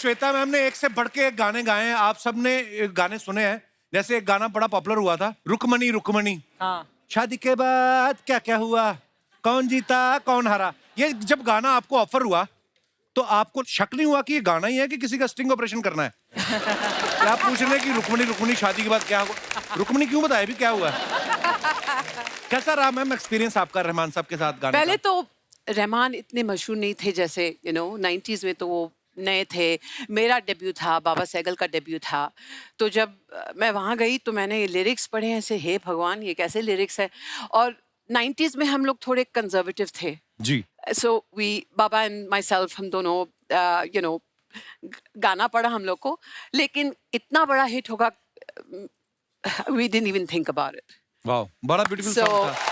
Shweta ma'am ने एक से बढ़ के एक गाने गाए हैं, आप सबने गाने सुने हैं। जैसे एक गाना बड़ा पॉपुलर हुआ था, रुकमणी रुकमणी। हाँ। शादी के बाद क्या क्या हुआ, कौन जीता कौन हारा। ये जब गाना आपको ऑफर हुआ तो आपको शक नहीं हुआ कि ये गाना ही है कि किसी का स्टिंग ऑपरेशन करना है? क्या आप पूछ रहे हैं कि रुकमणी रुकमणी शादी के बाद क्या हुआ? रुकमणी क्यों बताया भी क्या हुआ? कैसा रहा मैम एक्सपीरियंस आपका रहमान साहब के साथ गाने पहले का? तो रहमान इतने मशहूर नहीं थे, जैसे 90s में तो वो नए थे। मेरा डेब्यू था, बाबा सहगल का डेब्यू था। तो जब मैं वहाँ गई तो मैंने लिरिक्स पढ़े ऐसे, हे भगवान ये कैसे लिरिक्स है। और 90s में हम लोग थोड़े कंजर्वेटिव थे जी। So we Baba and my self हम दोनों गाना पड़ा हम लोग को, लेकिन इतना बड़ा हिट होगा we didn't even think about it. वाह, बड़ा ब्यूटीफुल सॉन्ग था।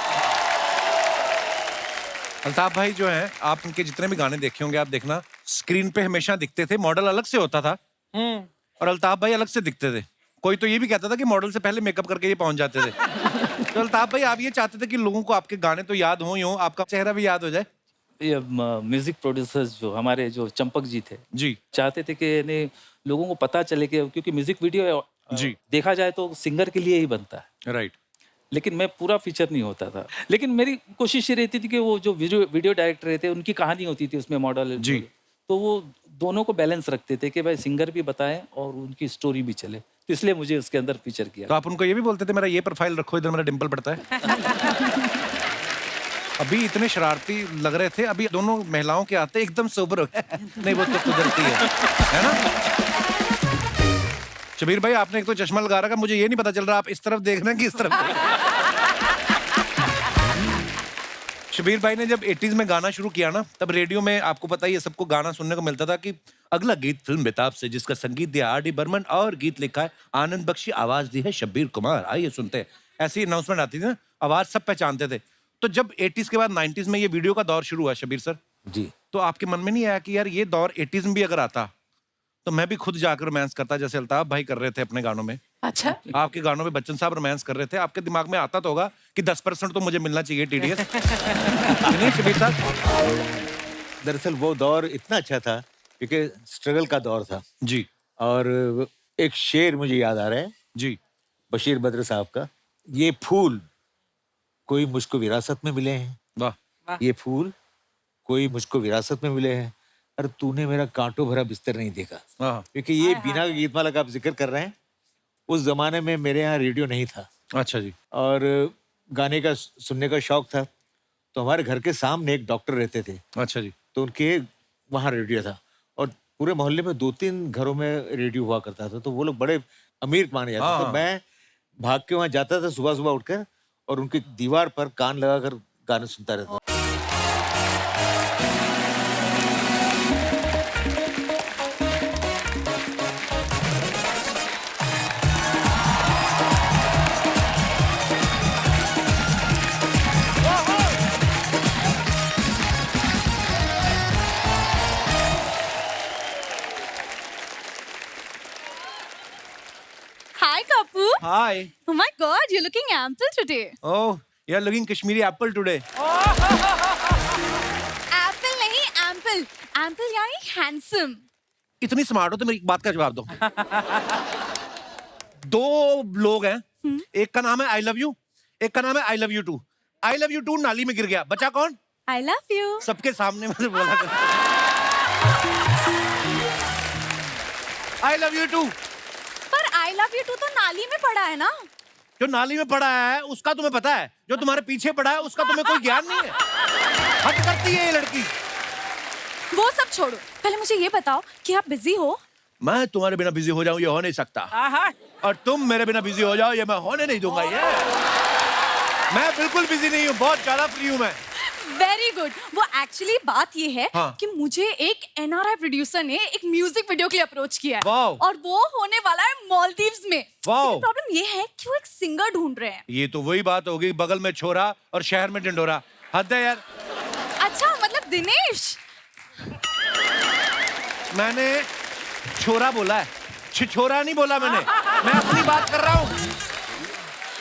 अल्ताफ भाई जो हैं, आप उनके जितने भी गाने देखे होंगे, आप देखना स्क्रीन पे हमेशा दिखते थे, मॉडल अलग से होता था और अल्ताफ भाई अलग से दिखते थे। कोई तो ये भी कहता था कि मॉडल से पहले मेकअप करके ये पहुंच जाते थे। तो अल्ताफ भाई आप ये चाहते थे कि लोगों को आपके गाने तो याद हो ही हो, आपका चेहरा भी याद हो जाए। ये म्यूजिक प्रोड्यूसर्स जो हमारे जो चंपक जी थे जी चाहते थे कि लोगों को पता चले कि क्योंकि म्यूजिक वीडियो जी देखा जाए तो सिंगर के लिए ही बनता है, राइट। लेकिन मैं पूरा फीचर नहीं होता था। लेकिन मेरी कोशिश ये रहती थी कि वो जो वीडियो डायरेक्टर रहते उनकी कहानी होती थी उसमें मॉडल जी। तो वो दोनों को बैलेंस रखते थे कि भाई सिंगर भी बताएं और उनकी स्टोरी भी चले, तो इसलिए मुझे उसके अंदर फीचर किया। तो आप उनको ये भी बोलते थे मेरा ये प्रोफाइल रखो, इधर मेरा डिंपल पड़ता है। अभी इतने शरारती लग रहे थे, अभी दोनों महिलाओं के आते एकदम सोबर हो गए। नहीं वो तो कुदरती है ना? शबीर भाई आपने एक तो चश्मा लगा रखा, मुझे ये नहीं पता चल रहा आप इस तरफ देख रहे हैं कि इस तरफ। शबीर भाई ने जब 80s में गाना शुरू किया ना, तब रेडियो में आपको पता ही है सबको गाना सुनने को मिलता था कि अगला गीत फिल्म बेताब से, जिसका संगीत दिया आर.डी. बर्मन और गीत लिखा है आनंद बख्शी, आवाज दी है शब्बीर कुमार। आइए सुनते हैं। ऐसी अनाउंसमेंट आती थी ना, आवाज सब पहचानते थे। तो जब 80s के बाद 90s में ये वीडियो का दौर शुरू हुआ शबीर सर जी, तो आपके मन में नहीं आया कि यार ये दौर 80s में भी अगर आता तो मैं भी खुद जाकर रोमांस करता, जैसे अल्ताफ भाई कर रहे थे अपने गानों में? अच्छा, आपके गानों में बच्चन साहब रोमांस कर रहे थे, आपके दिमाग में आता तो होगा कि 10% तो मुझे मिलना चाहिए TDS। नहीं शबीर साहब? दरअसल वो दौर इतना अच्छा था क्योंकि स्ट्रगल का दौर था। जी और एक शेर मुझे याद आ रहा है जी बशीर बद्र साहब का, ये फूल कोई मुझको विरासत में मिले हैं, वाह ये फूल कोई मुझको विरासत में मिले हैं, और तूने मेरा कांटों भरा बिस्तर नहीं देखा। हाँ, क्योंकि ये बिना गीतमाला का आप जिक्र कर रहे हैं, उस जमाने में मेरे यहाँ रेडियो नहीं था अच्छा जी। और गाने का सुनने का शौक था, तो हमारे घर के सामने एक डॉक्टर रहते थे, अच्छा जी। तो उनके वहाँ रेडियो था और पूरे मोहल्ले में 2-3 घरों में रेडियो हुआ करता था, तो वो लोग बड़े अमीर माने जाते थे। तो मैं भाग के वहाँ जाता था सुबह सुबह उठकर और उनकी दीवार पर कान लगाकर गाने सुनता रहता। Hi, Kapu. Hi. Oh my God, you're looking ample today. Oh, you're looking Kashmiri apple today. Apple नहीं, ample. Ample यानी handsome. इतनी स्मार्ट हो तो मेरी एक बात का जवाब दो। दो लोग हैं, एक का नाम है आई लव यू, एक का नाम है I love you too. I love you too नाली में गिर गया, बचा कौन? I love you. सबके सामने मैंने बोला आई लव यू टू। पर I love you too तो नाली में पड़ा है ना? जो नाली में पड़ा है उसका तुम्हें पता है, जो तुम्हारे पीछे पड़ा है उसका तुम्हें कोई ज्ञान नहीं है। हद करती है ये लड़की। वो सब छोड़ो, पहले मुझे ये बताओ कि आप बिजी हो? मैं तुम्हारे बिना बिजी हो जाऊं ये हो नहीं सकता, और तुम मेरे बिना बिजी हो जाओ ये मैं होने नहीं दूंगा। ये मैं बिल्कुल बिजी नहीं हूँ, बहुत ज्यादा फ्री हूँ मैं। Very good. वो एक्चुअली बात ये है हाँ। कि मुझे एक NRI प्रोड्यूसर ने एक म्यूजिक वीडियो के लिए अप्रोच किया है वाओ। और वो होने वाला है मालदीव्स में। वाओ। प्रॉब्लम ये है कि वो एक सिंगर ढूंढ रहे हैं। ये तो वही बात होगी, बगल में छोरा और शहर में ढिंडोरा। हद है यार। अच्छा मतलब दिनेश? मैंने छोरा बोला है, छिछोरा नहीं बोला मैंने। मैं अपनी बात कर रहा हूँ,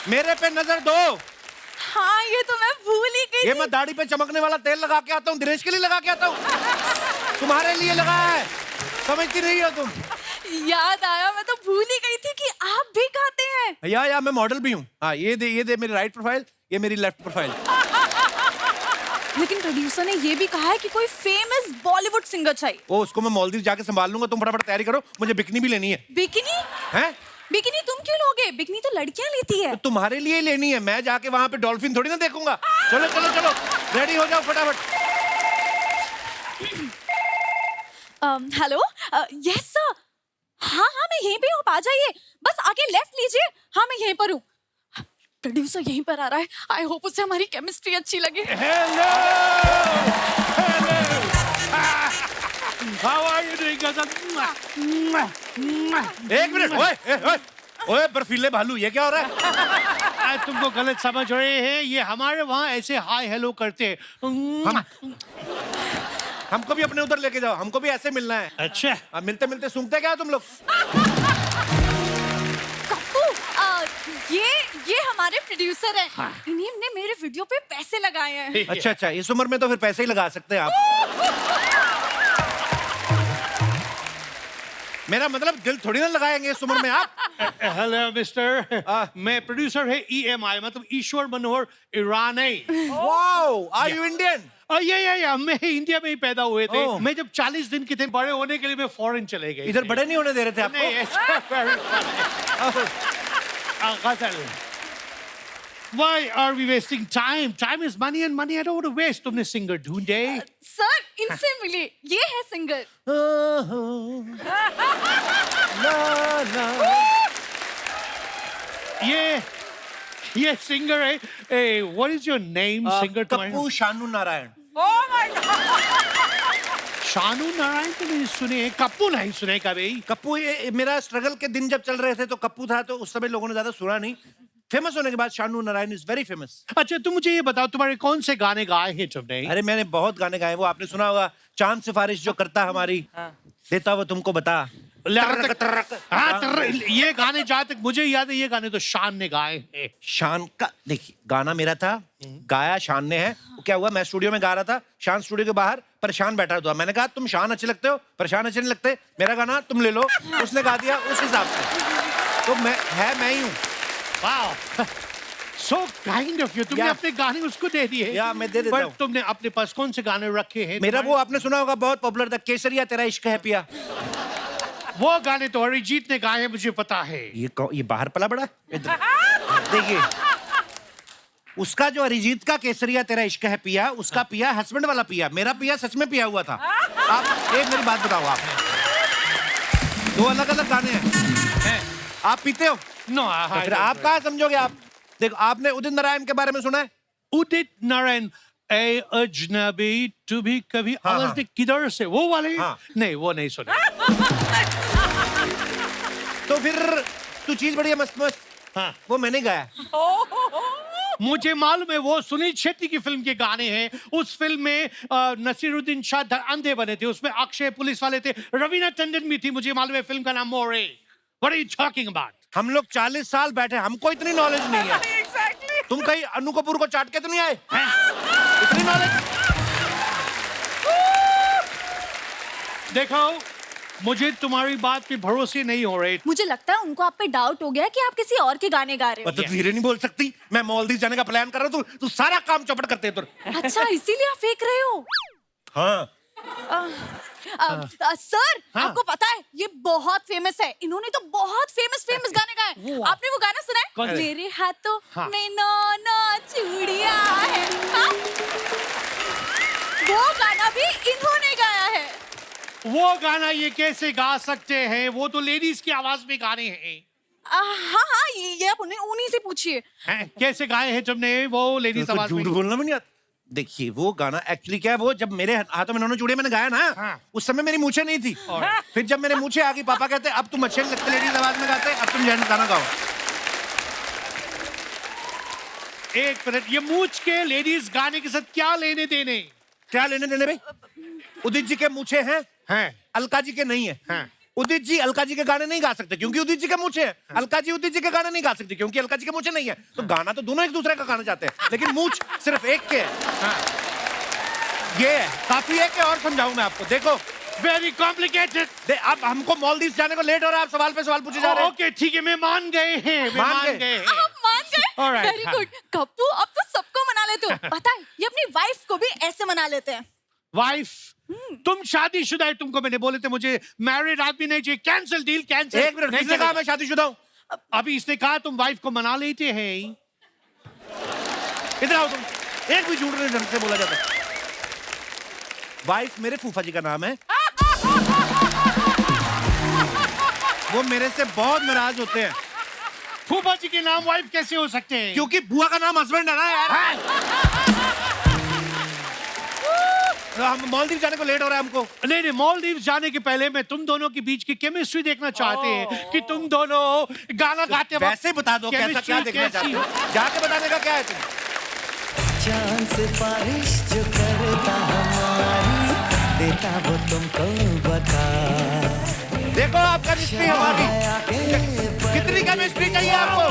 मेरे पे नजर दो। हाँ ये तो मैं भूल ही गई ये थी। मैं दाढ़ी पे चमकने वाला तेल लगा के आता हूँ, दिनेश के लिए लगा के आता हूँ, तुम्हारे लिए लगाया है। समझती नहीं हो तुम? याद आया, मैं तो भूल ही गई थी कि आप भी गाते हैं। या मैं मॉडल भी हूँ। हाँ, ये दे मेरी राइट प्रोफाइल, ये मेरी लेफ्ट प्रोफाइल। लेकिन प्रोड्यूसर ने ये भी कहा है कि कोई फेमस बॉलीवुड सिंगर चाहिए। ओ, उसको मैं मालदीव जाके संभाल लूंगा। तुम फटाफट तैयारी करो, मुझे बिकनी भी लेनी है। बिकिनी? हैं? बिकिनी तुम क्यों लोगे? बिकिनी तो लड़कियां लेती है। तो तुम्हारे लिए लेनी है, मैं जाके वहां पे डॉल्फिन थोड़ी ना देखूंगा। चलो चलो चलो, रेडी हो जाओ फटाफट। Hello, yes sir. हाँ हाँ, मैं यहीं पे हूँ, आप आ जाइए। बस आके लेफ्ट लीजिए। हाँ, मैं यहीं पर हूँ। प्रोड्यूसर यहीं पर आ रहा है। आई होप उससे हमारी केमिस्ट्री अच्छी लगे। Hello how are you doing? एक मिनट, ओए ओए बर्फीले भालू, ये क्या हो रहा है? तुमको गलत समझ रहे हैं, ये हमारे वहाँ ऐसे हाय हेलो करते हैं। हमको भी अपने उधर लेके जाओ, हमको भी ऐसे मिलना है। अच्छा, अब मिलते मिलते सूंघते क्या हो तुम लोग? कप्पू, ये हमारे प्रोड्यूसर हैं। इन्हीं ने मेरे वीडियो पे पैसे लगाए हैं। अच्छा, इस उम्र में तो फिर पैसे ही लगा सकते हैं आप। मेरा मतलब दिल थोड़ी ना लगाएंगे इस उम्र में आप। हेलो मिस्टर, मैं प्रोड्यूसर है EMI, मतलब Ishwar Manohar Irani. Wow, are you Indian? या मैं इंडिया में ही पैदा हुए थे। ओह। मैं जब 40 दिन के थे, बड़े होने के लिए मैं फॉरेन चले गए। इधर बड़े नहीं होने दे रहे थे नहीं, आपको? it's very funny. गजल। Why are we wasting time? Time is money and money I don't want to waste. तुमने सिंगर ढूंढे? सर, इनसे मिलिए, ये है सिंगर। ये सिंगर है। Hey, what is your name? Singer कप्पू शानू नारायण। शानू नारायण तो नहीं सुने, कप्पू नहीं सुने कभी। कप्पू, ये मेरा स्ट्रगल के दिन जब चल रहे थे तो कप्पू था, तो उस समय लोगों ने ज्यादा सुना नहीं। फेमस होने के बाद Shanu Narayan is very famous. अच्छा, तुम मुझे ये बताओ, तुम्हारे कौन से गाने गाए हैं तुमने? अरे मैंने बहुत गाने गाए, वो आपने सुना होगा, चांद सिफारिश जो करता हमारी, देता वो तुमको बता। ये गाने जहाँ तक मुझे याद है, ये गाने तो शान ने गाए हैं। शान का देखिए, गाना मेरा था, गाया शान ने है। क्या हुआ, मैं स्टूडियो में गा रहा था, शान स्टूडियो के बाहर परेशान बैठा हुआ। मैंने कहा तुम शान अच्छे लगते हो, परेशान अच्छे नहीं लगते, मेरा गाना तुम ले लो। उसने गा दिया उस हिसाब से। तो मैं ही हूँ। Wow, so kind of you. तुमने या- अपने गाने उसको दे दिए। या मैं दे देता पर हूँ। तुमने अपने पास कौन से गाने रखे हैं? मेरा वो आपने सुना होगा, बहुत पॉपुलर था, केसरिया तेरा इश्क है पिया। वो गाने तो अरिजीत ने गाए हैं, मुझे पता है। ये बाहर पला बड़ा इधर देखिए, उसका जो अरिजीत का केसरिया तेरा इश्क है पिया, उसका पिया हस्बैंड वाला पिया, मेरा पिया सच में पिया हुआ था। आप एक मेरी बात बताओ, आप दो अलग अलग गाने हैं। आप पीते हो? नो, तो फिर आप कहाँ समझोगे? आप देखो, आपने उदित नारायण के बारे में सुना है? उदित नारायण, ए अजनबी तू भी कभी हाँ, आवाज हाँ। दे किधर से, वो वाले? हाँ। नहीं, वो नहीं सुना। तो फिर तू चीज बढ़िया मस्त मस्त, हाँ। वो मैंने गाया। मुझे मालूम है, वो सुनील शेट्टी की फिल्म के गाने हैं। उस फिल्म में नसीरुद्दीन शाह अंधे बने थे, उसमें अक्षय पुलिस वाले थे, रवीना टंडन भी थी। मुझे मालूम है, फिल्म का नाम मोरे। What are you talking about? हम लोग 40 साल बैठे, हमको इतनी नॉलेज नहीं है। तुम कहीं अनु कपूर को चाट के तो नहीं आए? इतनी नॉलेज। देखो, मुझे तुम्हारी बात पे भरोसे नहीं हो रहे। मुझे लगता है उनको आप पे डाउट हो गया कि आप किसी और के गाने गा रहे तो धीरे नहीं बोल सकती? मैं मालदीव जाने का प्लान कर रहा हूँ, तू सारा काम चौपट करते है। हो। अच्छा, इसीलिए आप फेंक रहे हो। हाँ, सर, हाँ। आपको पता है ये बहुत फेमस है। इन्होंने तो बहुत फेमस गाने गाए। आपने वो गाना सुना कौन है? सा? मेरे हाथों हाँ। में नौ चूड़ियां है। हाँ? वो गाना भी इन्होंने गाया है। वो गाना ये कैसे गा सकते हैं? वो तो लेडीज की आवाज में गाने हैं। हाँ हाँ, ये आप उन्हीं से पूछिए। हैं? कैसे गाए हैं तुमने वो लेडीज तो आवाज में? झूठ बोलना भी नहीं आता। देखिए, वो गाना एक्चुअली क्या है, वो जब मेरे हाथों में नौनो चूड़ियां मैंने गाया ना, हाँ। उस समय मेरी मूछें नहीं थी। फिर जब मेरे मूछें आ गई, पापा कहते अब तुम अच्छे नहीं लगते लेडीज आवाज में गाते, अब तुम जैन गाना गाओ। एक मिनट, ये मूछ के लेडीज गाने के साथ क्या लेने देने? क्या लेने देने भाई? उदित जी के मूछे हैं, हैं? अलका जी के नहीं है। हाँ। उदित जी अलका जी के गाने नहीं गा सकते क्योंकि उदित जी के मूछे हैं। अलका जी उदित जी के गाने नहीं गा सकती क्योंकि अलका जी के मूछे नहीं है। तो गाना तो दोनों एक दूसरे का गाना चाहते हैं, लेकिन मूछ सिर्फ एक के है। ये है, काफी है कि और समझाऊं मैं आपको? देखो, वेरी कॉम्प्लिकेटेड। अब हमको मालदीव जाने को लेट हो रहा है, आप सवाल पे सवाल पूछे जा रहे हैं। ओके ठीक है, मैं मान गए हैं, मैं मान मान गए? गए हैं। आप मान गए? Alright, वेरी हाँ। गुड। कप्पू, अब तो सबको मना लेते हो। पता है, ये अपनी वाइफ को भी ऐसे मना लेते हैं। वाइफ, तुम शादीशुदा है, तुमको मैंने बोले थे मुझे मैरिड आदमी नहीं चाहिए। Cancel deal, cancel. एक मिनट, किसने कहा मैं शादीशुदा हूँ? अभी इसने कहा तुम वाइफ को मना लेते हैं। इधर आओ तुम, एक भी झूठ नहीं ढंग से बोला जाता। वाइफ मेरे फूफा जी का नाम है, वो मेरे से बहुत नाराज होते हैं फूफा जी के नाम वाइफ कैसे हो सकते हैं? क्योंकि बुआ का नाम हस्बैंड है ना यार। हम मालदीव जाने को लेट हो रहा है हमको। नहीं नहीं, मालदीव जाने के पहले मैं तुम दोनों के बीच की केमिस्ट्री देखना चाहते हैं कि तुम दोनों गाना गाते वक्त वैसे बता दो कैसा, क्या chemistry देखना चाहते कैसी हो? जाके बताने का क्या है तुम? चांद से बारिश जो करता हमारी, देता वो तुमको बता। देखो आपका मिस्ट्री हमारी कितनी केमिस्ट्री चाहिए आपको?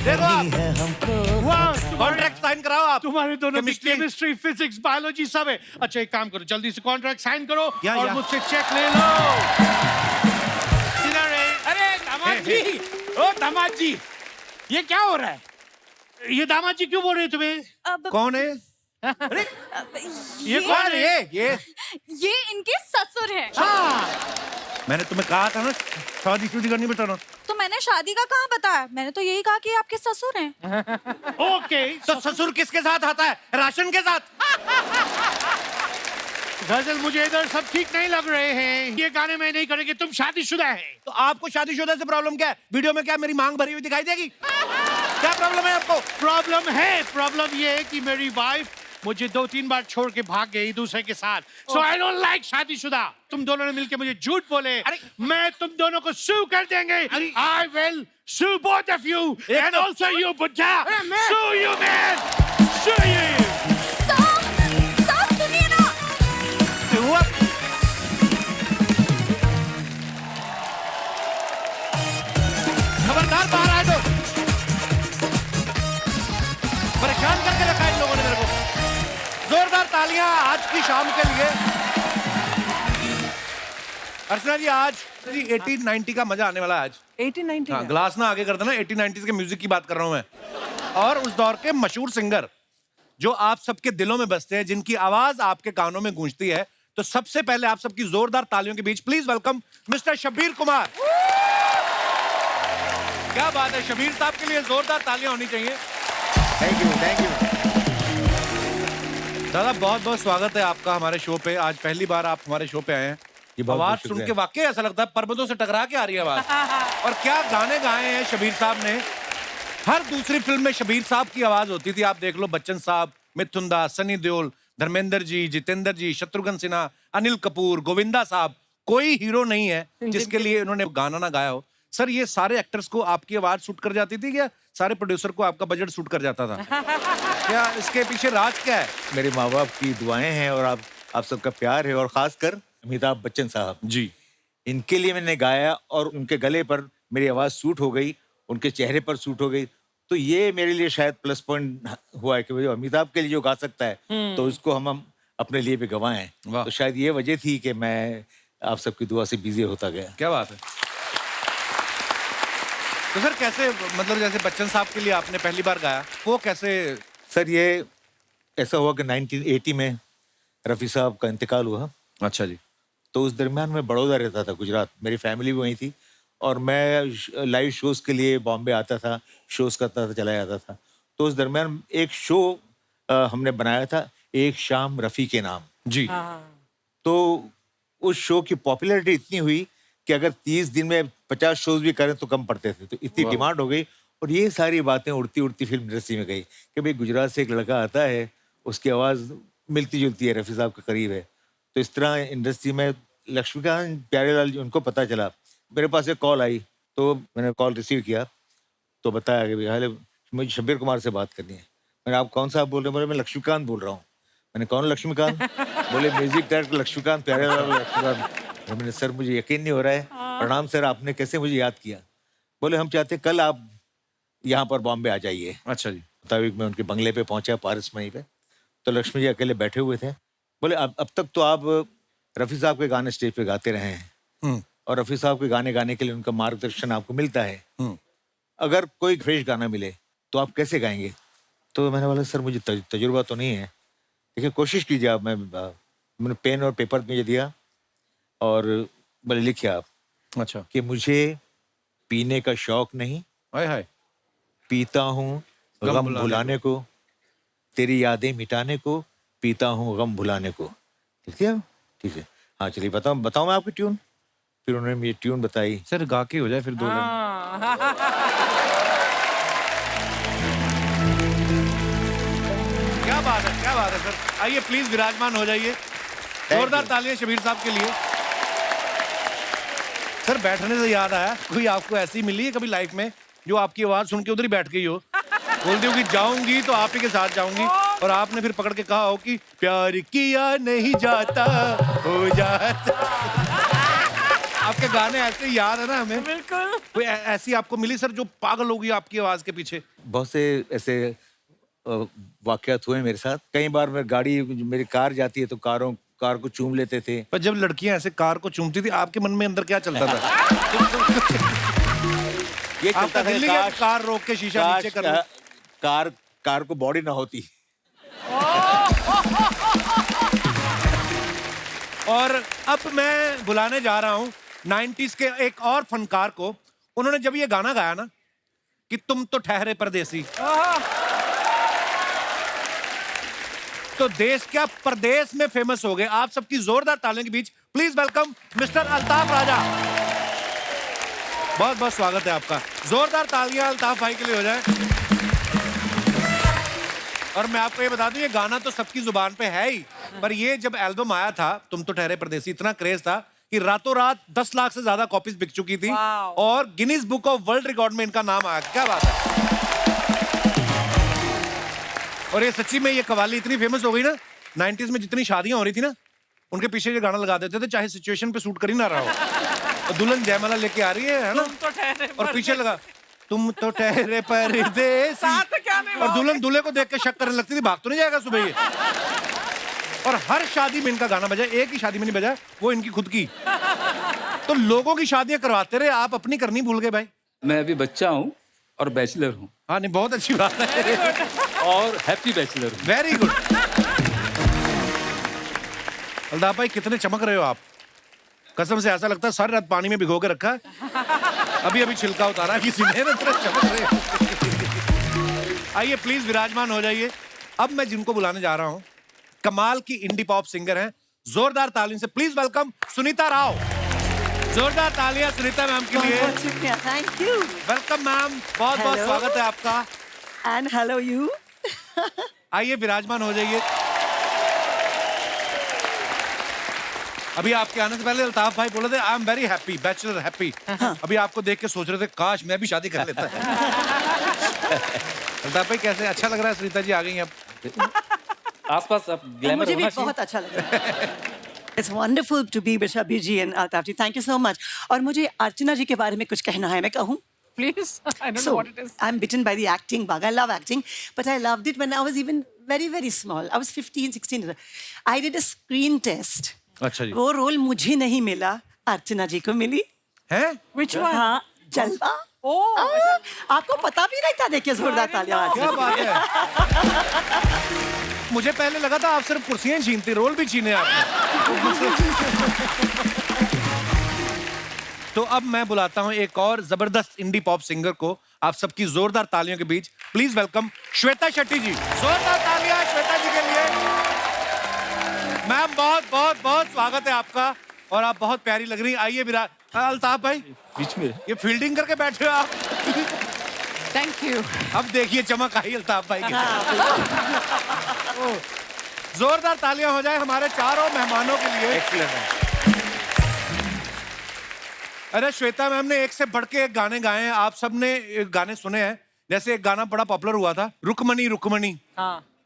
देखो आप है हमको कॉन्ट्रैक्ट साइन कराओ आप। तुम्हारे दोनों की Chemistry- केमिस्ट्री, फिजिक्स, बायोलॉजी सब है। अच्छा एक काम करो, जल्दी से कॉन्ट्रैक्ट साइन करो या, और या। मुझसे चेक ले लो। इधर है। अरे दामाद जी, ओ दामाद जी, ये क्या हो रहा है? ये दामाद जी क्यों बोल रहे हैं तुम्हें? अब कौन है? अरे ये कौन है? ये इनके ससुर हैं। मैंने तुम्हें कहा था ना शादी शुदी करनी बताना। तो मैंने शादी का कहाँ बताया? मैंने तो यही कहा कि ये आपके ससुर हैं। ओके, तो ससुर किसके साथ आता है? राशन के साथ। गजल मुझे इधर सब ठीक नहीं लग रहे हैं। ये गाने में नहीं करेंगे, तुम शादीशुदा है। तो आपको शादीशुदा से प्रॉब्लम क्या है? वीडियो में क्या मेरी मांग भरी हुई दिखाई देगी? क्या प्रॉब्लम है आपको? प्रॉब्लम ये है कि मेरी वाइफ मुझे 2-3 बार छोड़ के भाग गई दूसरे के साथ। सो आई डोंट लाइक शादीशुदा। तुम दोनों ने मिलके मुझे झूठ बोले। मैं तुम दोनों को सू कर देंगे। I will sue both of you and also you बुड्ढा। Sue you man, sue you. साफ सुनिए ना। हुआ खबरदार बाहर आए तो परेशान करके रखा इन लोगों ने मेरे को। जोरदार तालियां आज की शाम के लिए। अर्चना जी आज 1890 का मजा आने वाला है आज। 1890 हाँ, ग्लास ना आगे कर देना। 1890 के म्यूजिक की बात कर रहा हूं मैं, और उस दौर के मशहूर सिंगर जो आप सबके दिलों में बसते हैं, जिनकी आवाज आपके कानों में गूंजती है। तो सबसे पहले आप सबकी जोरदार तालियों के बीच please welcome mister Shabbir Kumar. क्या बात है, शब्बीर साहब के लिए जोरदार तालियां होनी चाहिए। Thank you. दादा बहुत बहुत स्वागत है आपका हमारे शो पे। आज पहली बार आप हमारे शो पे आए हैं। जी, बहुत आवाज बहुत सुन के शुक्रिया। वाकई ऐसा लगता है पर्वतों से टकरा के आ रही है आवाज। और क्या गाने गाए हैं शब्बीर साहब ने। हर दूसरी फिल्म में शब्बीर साहब की आवाज होती थी। आप देख लो, बच्चन साहब, मिथुन दास, सनी देओल, धर्मेंद्र जी, जितेंद्र जी, शत्रुघ्न सिन्हा, अनिल कपूर, गोविंदा साहब, कोई हीरो नहीं है जिसके लिए उन्होंने गाना ना गाया हो। सर ये सारे एक्टर्स को आपकी आवाज सूट कर जाती थी क्या सारे प्रोड्यूसर को आपका बजट सूट कर जाता था? क्या इसके पीछे राज क्या है? मेरे माँ बाप की दुआएं हैं और आप सबका प्यार है, और खासकर अमिताभ बच्चन साहब जी, इनके लिए मैंने गाया और उनके गले पर मेरी आवाज सूट हो गई, उनके चेहरे पर सूट हो गई। तो ये मेरे लिए शायद प्लस पॉइंट हुआ है कि भाई अमिताभ के लिए जो गा सकता है तो उसको हम अपने लिए भी गवाएं। वाह। तो शायद ये वजह थी कि मैं आप सबकी दुआ से बिजी होता गया। क्या बात है। तो सर कैसे, मतलब जैसे बच्चन साहब के लिए आपने पहली बार गाया, वो कैसे? सर ये ऐसा हुआ कि 1980 में रफ़ी साहब का इंतकाल हुआ। अच्छा जी। तो उस दरमियान मैं बड़ौदा रहता था, गुजरात। मेरी फैमिली भी वहीं थी और मैं लाइव शोज के लिए बॉम्बे आता था, शोज करता था, चला जाता था। तो उस दरमियान एक शो हमने बनाया था, एक शाम रफ़ी के नाम। जी। तो उस शो की पॉपुलैरिटी इतनी हुई कि अगर 30 दिन में 50 शोज भी करें तो कम पड़ते थे। तो इतनी डिमांड हो गई और ये सारी बातें उड़ती उड़ती फिल्म इंडस्ट्री में गई कि भाई गुजरात से एक लड़का आता है, उसकी आवाज़ मिलती जुलती है, रफ़ी साहब के करीब है। तो इस तरह इंडस्ट्री में लक्ष्मीकांत प्यारेलाल जी, उनको पता चला। मेरे पास एक कॉल आई तो मैंने कॉल रिसीव किया तो बताया कि भैया मुझे शब्बीर कुमार से बात करनी है। मैंने, आप कौन साहब बोल रहे हैं? बोले मैं लक्ष्मीकांत बोल रहा हूँ। मैंने, कौन लक्ष्मीकांत? बोले म्यूजिक डायरेक्टर लक्ष्मीकांत प्यारेलाल लक्ष्मीकांत। मैंने, सर मुझे यकीन नहीं हो रहा है। प्रणाम सर, आपने कैसे मुझे याद किया? बोले हम चाहते कल आप यहाँ पर बॉम्बे आ जाइए। अच्छा जी। मुताबिक मैं उनके बंगले पे पहुंचा, पारस मई पे। तो लक्ष्मी जी अकेले बैठे हुए थे। बोले अब तक तो आप रफ़ी साहब के गाने स्टेज पे गाते रहे हैं और रफ़ी साहब के गाने गाने के लिए उनका मार्गदर्शन आपको मिलता है। अगर कोई फ्रेश गाना मिले तो आप कैसे गाएंगे? तो मैंने बोला सर मुझे तजुर्बा तो नहीं है, देखिए कोशिश कीजिए आप। मैंने पेन और पेपर मुझे दिया और बोले लिखिए आप अच्छा। कि मुझे पीने का शौक नहीं, हाय हाय। पीता हूँ गम भुलाने को, तेरी यादें मिटाने को, पीता हूँ गम भुलाने को। ठीक है, ठीक है। हाँ चलिए बताओ मैं आपकी ट्यून। फिर उन्होंने मुझे ट्यून बताई। सर गा के हो जाए फिर 2 लाइन। क्या बात है, क्या बात है सर। आइए प्लीज विराजमान हो जाइए। जोरदार तालियां शबीर साहब के लिए। सर बैठने से याद आया, कोई आपको ऐसी मिली है कभी लाइफ में जो आपकी आवाज सुन के उधर ही बैठ गई हो? बोलती हो कि जाऊंगी तो आप ही के साथ जाऊंगी और आपने फिर पकड़ के कहा हो कि प्यार किया नहीं जाता हो जाता। आपके गाने ऐसे याद है ना हमें। बिल्कुल। कोई ऐसी आपको मिली सर जो पागल हो गई आपकी आवाज के पीछे? बहुत से ऐसे वाकयात हुए मेरे साथ। कई बार मेरी कार जाती है तो कार को चूम लेते थे। पर जब लड़कियां ऐसे कार को चूमती थी आपके मन में अंदर क्या चलता था? ये आपका चलता था दिल नहीं किया कि कार रोक के शीशा नीचे कर लो? कार को बॉडी ना होती। और अब मैं बुलाने जा रहा हूं 90s के एक और फनकार को। उन्होंने जब ये गाना गाया ना कि तुम तो ठहरे परदेसी, तो देश क्या परदेश में फेमस हो गए। आप सबकी जोरदार तालियों के बीच प्लीज वेलकम मिस्टर अल्ताफ राजा। बहुत बहुत स्वागत है आपका। जोरदार तालियां अल्ताफ भाई के लिए हो जाए। और मैं आपको ये बता दूं, ये गाना तो सबकी जुबान पे है ही, पर ये जब एल्बम आया था तुम तो ठहरे परदेसी, इतना क्रेज था कि रातों रात 10 लाख से ज्यादा कॉपीज बिक चुकी थी और Guinness book of world record में इनका नाम आया। क्या बात है। और ये सच्ची में ये कव्वाली इतनी फेमस हो गई ना, 90s में जितनी शादियां हो रही थी ना, उनके पीछे ये गाना लगा देते थे, चाहे सिचुएशन पे सूट कर ही ना रहा हो। और दुल्हन जयमाला लेके आ रही है ना, और पीछे लगा तुम तो ठहरे परदेसी, और दुल्हन दूल्हे को देख के शक करने लगती थी, भाग तो नहीं जाएगा सुबह ये। और हर शादी में इनका गाना बजा, एक ही शादी में नहीं बजा, वो इनकी खुद की। तो लोगों की शादियां करवाते रहे, आप अपनी करनी भूल गए भाई। मैं अभी बच्चा हूँ और बैचलर हूँ। हाँ नहीं, बहुत अच्छी बात है। और हैप्पी बैचलर हूँ। Very good. अल्ताफ भाई कितने चमक रहे हो आप, कसम से ऐसा लगता है सारी रात पानी में भिगो के रखा है, अभी अभी छिलका उतारा किसी ने, ना तरह चमक रहे हो। आइए प्लीज विराजमान हो जाइए। अब मैं जिनको बुलाने जा रहा हूँ कमाल की इंडी पॉप सिंगर हैं, जोरदार तालियों से प्लीज वेलकम सुनीता राव। जोरदार तालियां सुनीता मैम के लिए। बहुत शुक्रिया, थैंक यू। वेलकम मैम, बहुत बहुत Hello. स्वागत है आपका। And hello you. आइए विराजमान हो जाइए। अभी आपके आने से पहले अल्ताफ भाई बोले थे I am very happy, bachelor happy. अभी आपको देख के सोच रहे थे काश मैं भी शादी कर लेता। अल्ताफ भाई कैसे, अच्छा लग रहा है? सुनीता जी आ गई हैं अब। आसपास अब ग्लैमर मुझे भी होना चाहिए। बहुत अच्छा लगा। It's wonderful to be with Shabir ji and Altaf ji, thank you so much. और मुझे अर्चना जी के बारे में कुछ कहना है, मैं कहूँ? Please, I don't know So, what it is. I'm bitten by the acting bug. I love acting, but I loved it when I was even very, very small. I was 15, 16. I did a screen test. अच्छा जी। वो role मुझे नहीं मिला, अर्चना जी को मिली। हैं? Which one? हाँ, जलवा। आपको पता भी नहीं था? देखिए जोरदार तालियां। क्या बात है। मुझे पहले लगा था आप सिर्फ कुर्सियां ही छीनते, रोल भी छीने आपने। तो अब मैं बुलाता हूं एक और जबरदस्त इंडी पॉप सिंगर को, आप सबकी जोरदार तालियों के बीच प्लीज वेलकम श्वेता शेट्टी जी। जोरदार तालियां श्वेता जी के लिए। मैम बहुत बहुत बहुत स्वागत है आपका, और आप बहुत प्यारी लग रही हैं। आइए विराज। अल्ताफ भाई बीच में ये फील्डिंग करके बैठे हो आप। Thank you. अब देखिए चमक आई अल्ताफ भाई की। ओह, जोरदार तालियां हो जाए हमारे चारों मेहमानों के लिए। एक्सीलेंट। अरे श्वेता मैम ने एक से बढ़ के एक गाने गाए हैं, आप सबने गाने सुने हैं। जैसे एक गाना बड़ा पॉपुलर हुआ था, रुकमणी रुकमणी।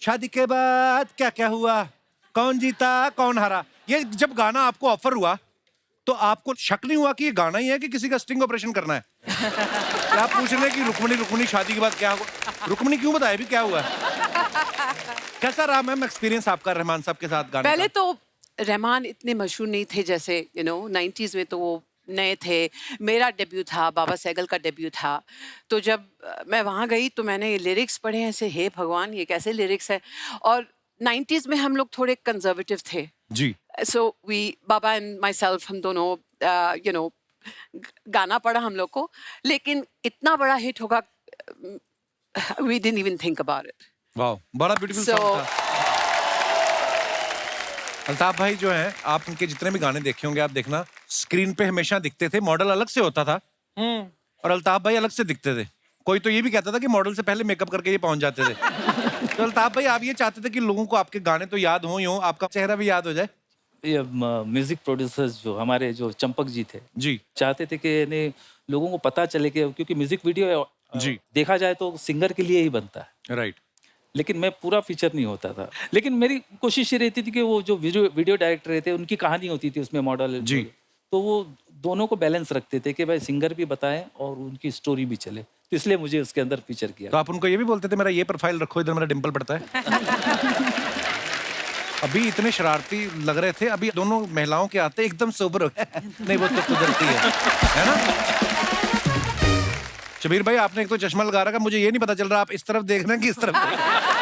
शादी के बाद क्या क्या हुआ, कौन जीता कौन हारा। ये जब गाना आपको ऑफर हुआ तो आपको शक नहीं हुआ कि ये गाना ही है कि किसी का स्टिंग ऑपरेशन करना है? क्या आप पूछ रहे हैं कि रुकमणी रुकमणी शादी के बाद क्या हुआ? रुकमणी क्यों बताए भी क्या हुआ है? कैसा रहा मैम एक्सपीरियंस आपका रहमान साहब के साथ गाने पहले का? तो रहमान इतने मशहूर नहीं थे जैसे 90s में तो वो नए थे। मेरा डेब्यू था, बाबा सहगल का डेब्यू था। तो जब मैं वहाँ गई तो मैंने लिरिक्स पढ़े ऐसे, हे भगवान ये कैसे लिरिक्स है। और 90s में हम लोग थोड़े कंजर्वेटिव थे। जी। So we Baba and my self हम दोनों गाना पड़ा हम लोग को, लेकिन इतना बड़ा हिट होगा we didn't even think about it. वाह, बड़ा ब्यूटीफुल So- सॉन्ग था। अल्ताफ भाई जो हैं, आप उनके जितने भी गाने देखे होंगे, आप देखना स्क्रीन पे हमेशा दिखते थे, मॉडल अलग से होता था और अल्ताफ भाई अलग से दिखते थे। कोई तो ये भी कहता था कि मॉडल से पहले मेकअप करके ये पहुंच जाते थे। तो अल्ताफ भाई आप ये चाहते थे कि लोगों को आपके गाने तो याद हो ही हो, आपका चेहरा भी याद हो जाए। ये म्यूजिक प्रोड्यूसर्स जो हमारे जो चंपक जी थे जी चाहते थे कि लोगों को पता चले कि क्योंकि म्यूजिक वीडियो जी। देखा जाए तो सिंगर के लिए ही बनता है, राइट। लेकिन मैं पूरा फीचर नहीं होता था। लेकिन मेरी कोशिश ये रहती थी कि वो जो वीडियो डायरेक्टर रहते उनकी कहानी होती थी उसमें मॉडल जी। तो वो दोनों को बैलेंस रखते थे कि भाई सिंगर भी बताएं और उनकी स्टोरी भी चले, तो इसलिए मुझे उसके अंदर फीचर किया। तो आप उनको ये भी बोलते थे मेरा ये प्रोफाइल रखो, इधर मेरा डिंपल पड़ता है। अभी इतने शरारती लग रहे थे, अभी दोनों महिलाओं के आते एकदम सोबर हो गए। नहीं वो तो कुदरती है ना। शबीर भाई आपने एक तो चश्मा लगा रखा, मुझे ये नहीं पता चल रहा आप इस तरफ देख रहे हैं कि इस तरफ देख रहे हैं।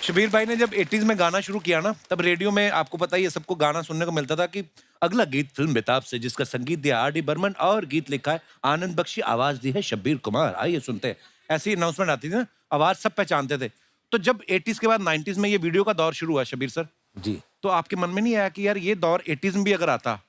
शबीर भाई ने जब 80s में गाना शुरू किया ना, तब रेडियो में आपको पता ही है सबको गाना सुनने को मिलता था कि अगला गीत फिल्म बेताब से, जिसका संगीत दिया आर डी बर्मन और गीत लिखा है आनंद बख्शी, आवाज दी है शब्बीर कुमार। आइए सुनते हैं। ऐसी अनाउंसमेंट आती थी ना, आवाज सब पहचानते थे। तो जब 80s के बाद 90s में ये वीडियो का दौर शुरू हुआ शबीर सर, जी। तो आपके मन में नहीं आया कि यार ये दौर 80s में भी अगर आता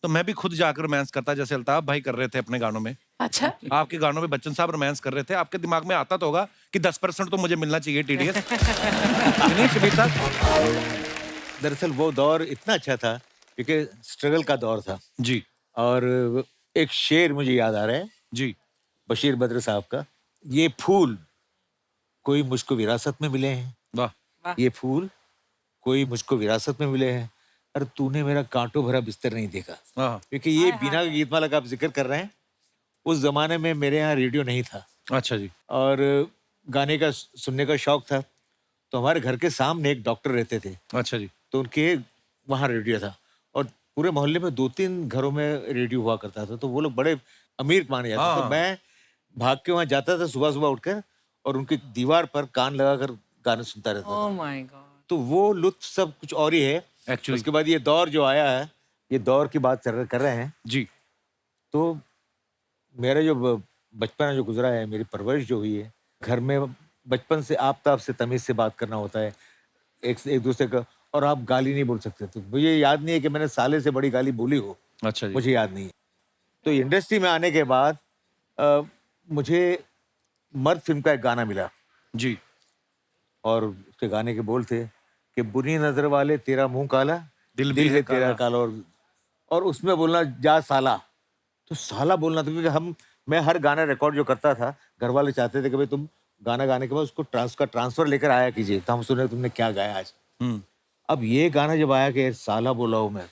तो मैं भी खुद जाकर रोमांस करता, जैसे अल्ताफ भाई कर रहे थे अपने गानों में। अच्छा, आपके गानों में बच्चन साहब रोमांस कर रहे थे, आपके दिमाग में आता तो होगा कि 10% तो मुझे मिलना चाहिए टीडीएस। नहीं शबीर साहब? दरअसल वो दौर इतना अच्छा था क्योंकि स्ट्रगल का दौर था। जी और एक शेर मुझे याद आ रहा है जी। बशीर बद्र साहब का, ये फूल कोई मुझको विरासत में मिले हैं, वाह। ये फूल कोई मुझको विरासत में मिले हैं, और तूने मेरा कांटों भरा बिस्तर नहीं देखा। हाँ। क्योंकि ये बिना गीतमाला का आप जिक्र कर रहे हैं, उस जमाने में मेरे यहाँ रेडियो नहीं था अच्छा जी। और गाने का सुनने का शौक था। तो हमारे घर के सामने एक डॉक्टर रहते थे, अच्छा जी। तो उनके वहाँ रेडियो था और पूरे मोहल्ले में 2-3 घरों में रेडियो हुआ करता था। तो वो लोग बड़े अमीर माने जाते। हाँ। तो मैं भाग के वहाँ जाता था सुबह सुबह उठकर और उनकी दीवार पर कान लगाकर गाने सुनता रहता था। Oh my God. तो वो लुत्फ सब कुछ और ही है। Actually। उसके बाद ये दौर जो आया है, ये दौर की बात कर रहे हैं, जी तो मेरा जो बचपन जो गुजरा है, मेरी परवरिश जो हुई है, घर में बचपन से आपताब से तमीज से बात करना होता है एक दूसरे का, और आप गाली नहीं बोल सकते। तो मुझे याद नहीं है कि मैंने साले से बड़ी गाली बोली हो, अच्छा जी। मुझे याद नहीं है। तो इंडस्ट्री में आने के बाद मुझे मर्द फिल्म का एक गाना मिला जी। और उसके गाने के बोल थे कि बुरी नजर वाले तेरा मुंह काला, दिल दिल भी है तेरा काला, और उसमें बोलना जा साला। तो साला बोलना था क्योंकि मैं हर गाना रिकॉर्ड जो करता था, घर वाले चाहते थे कि भाई तुम गाना गाने के बाद उसको ट्रांसफर लेकर आया कीजिए, तो हम सुने तुमने क्या गाया आज। अब ये गाना जब आया कि साला बोला हूँ मैं,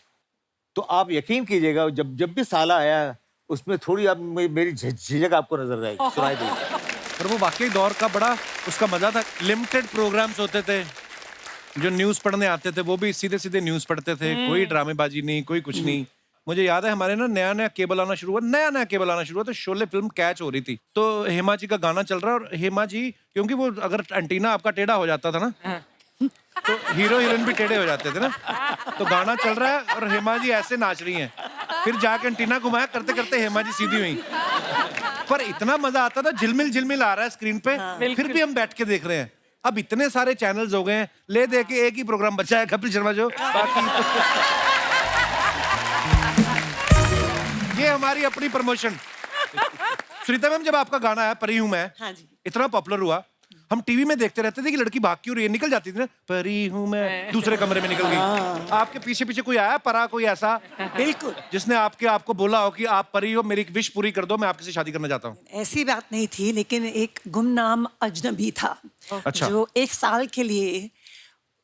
तो आप यकीन कीजिएगा जब भी साला आया उसमें थोड़ी आप मेरी झिझक आपको नजर आएगी, सुनाई देगी। और वो वाकई दौर का बड़ा उसका मजा था। लिमिटेड प्रोग्राम्स होते थे, जो न्यूज पढ़ने आते थे वो भी सीधे सीधे न्यूज पढ़ते थे, कोई ड्रामेबाजी नहीं, कोई कुछ नहीं। मुझे याद है हमारे ना नया केबल आना शुरू हुआ, तो शोले फिल्म कैच हो रही थी, तो हेमा जी का गाना चल रहा है और हेमा जी, क्योंकि वो अगर एंटीना आपका टेढ़ा हो जाता था ना, तो हीरो हीरोइन भी टेढ़े हो जाते थे ना, तो गाना चल रहा है और हेमा जी ऐसे नाच रही हैं, फिर जाके एंटीना घुमाया, करते करते हेमा जी सीधी हुई। पर इतना मजा आता था, झिलमिल आ रहा है स्क्रीन पे, फिर भी हम बैठ के देख रहे हैं। अब इतने सारे चैनल्स हो गए हैं, ले दे के एक ही प्रोग्राम बचा है, कपिल शर्मा जो, बाकी ये हमारी अपनी प्रमोशन। सुनीता मैम, जब आपका गाना आया परी हूं मैं, हाँ जी। इतना पॉपुलर हुआ, हम टीवी में देखते रहते थे कि लड़की भाग क्यों रही है, निकल जाती थी ना, परी हूं मैं, दूसरे कमरे में निकल गई। आपके पीछे पीछे कोई आया परा, कोई ऐसा बिल्कुल। जिसने आपको बोला हो कि आप परी हो, मेरी एक विश पूरी कर दो, मैं आपसे शादी करना चाहता हूँ? ऐसी बात नहीं थी, लेकिन एक गुमनाम अजनबी था। अच्छा। जो 1 साल के लिए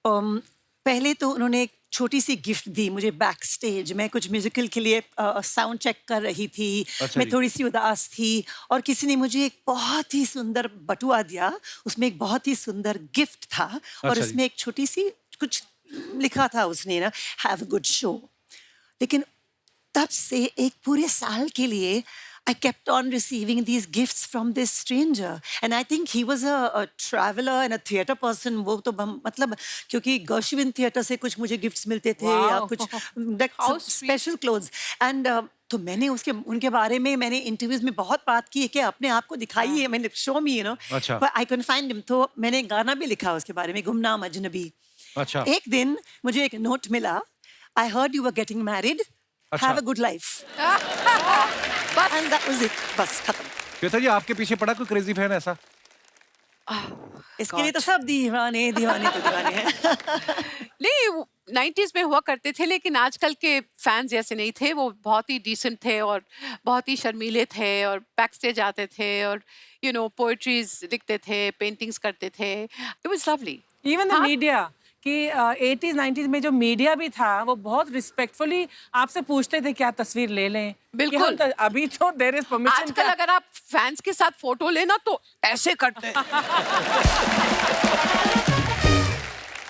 पहले तो उन्होंने एक छोटी सी गिफ्ट दी मुझे बैक स्टेज। मैं कुछ म्यूजिकल के लिए साउंड चेक कर रही थी। अच्छा मैं जी। थोड़ी सी उदास थी और किसी ने मुझे एक बहुत ही सुंदर बटुआ दिया, उसमें एक बहुत ही सुंदर गिफ्ट था और अच्छा जी। उसमें एक छोटी सी कुछ लिखा था उसने ना, हैव अ गुड शो। लेकिन तब से एक पूरे साल के लिए I kept on receiving these gifts from this stranger, and I think he was a traveler and a theatre person. वो तो मतलब क्योंकि गर्शविन थिएटर से कुछ मुझे गिफ्ट्स मिलते थे या Wow. कुछ How sweet. Special clothes and तो मैंने उनके बारे में मैंने इंटरव्यूज में बहुत बात की है कि अपने आप को दिखाइए, मैंने शो मी यू नो, अच्छा। But I can find him. तो मैंने गाना भी लिखा उसके बारे में, गुमनाम अजनबी। अच्छा। एक दिन मुझे एक नोट मिला, I heard you were getting married, अच्छा। Have a good life, and that was it, बस खत्म। श्वेता जी, आपके पीछे पड़ा कोई क्रेजी फैन ऐसा? इसके लिए तो सब दीवाने दीवाने तो दीवाने हैं। नहीं, 90s में हुआ करते थे, लेकिन आजकल के फैंस जैसे नहीं थे। वो बहुत ही डिसेंट थे और बहुत ही शर्मीले थे और बैक स्टेज आते थे और पोएट्रीज लिखते थे, पेंटिंग्स करते थे। It was lovely. Even the media कि 80s 90s में जो मीडिया भी था वो बहुत रिस्पेक्टफुली आपसे पूछते थे क्या तस्वीर ले लें। कि बिल्कुल। हम अभी तो देयर इज परमिशन। आजकल अगर आप फैंस के साथ फोटो लेना तो ऐसे करते हैं।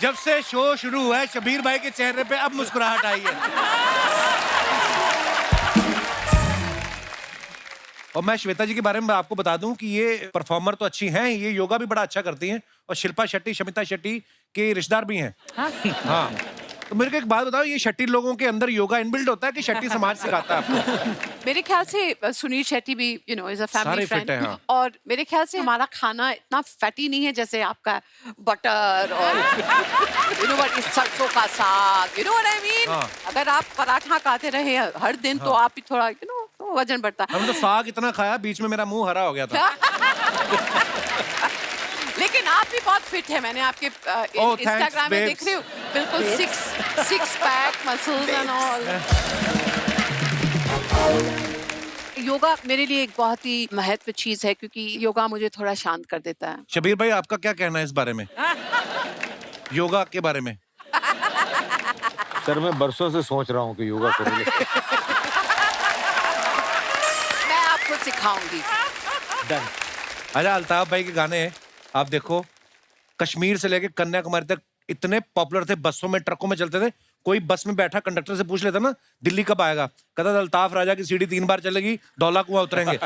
जब से शो शुरू हुआ है, शबीर भाई के चेहरे पे अब मुस्कुराहट आई है। और मैं श्वेता जी के बारे में आपको बता दूं कि ये परफॉर्मर तो अच्छी हैं, ये योगा भी बड़ा अच्छा करती हैं और शिल्पा शेट्टी, शमिता शेट्टी के रिश्तेदार भी हैं। हाँ। तो मेरे को एक बात बताओ, ये शेट्टी लोगों के अंदर योगा इनबिल्ट होता है कि शेट्टी समाज सिखाता है आपको? मेरे ख्याल से सुनील शेट्टी भी इज अ सारे फैमिली fit फ्रेंड। हैं, हाँ। और मेरे ख्याल से हमारा खाना इतना फैटी नहीं है जैसे आपका बटर और सरसों का साग, you know what I mean. हाँ। अगर आप पराठा खाते रहे हर दिन तो आप ही थोड़ा तो वजन बढ़ता। हमने तो साग इतना खाया, बीच में मेरा मुंह हरा हो गया था। लेकिन आप भी बहुत फिट है, मैंने आपके Oh, thanks, इंस्टाग्राम में babes. देख रही हूँ, बिल्कुल six pack muscles and all. Yoga मेरे लिए एक बहुत ही महत्व चीज है क्योंकि योगा मुझे थोड़ा शांत कर देता है। शबीर भाई, आपका क्या कहना है इस बारे में, योगा के बारे में? सर मैं बरसों से सोच रहा हूँ कि योगा करूँ। मैं आपको सिखाऊंगी। डन। अच्छा, अल्ताफ भाई के गाने हैं, आप देखो, कश्मीर से लेके कन्याकुमारी तक इतने पॉपुलर थे, बसों में ट्रकों में चलते थे। कोई बस में बैठा कंडक्टर से पूछ लेता ना दिल्ली कब आएगा, कहता था अल्ताफ राजा की सीढ़ी 3 बार चलेगी, धौला कुआं उतरेंगे।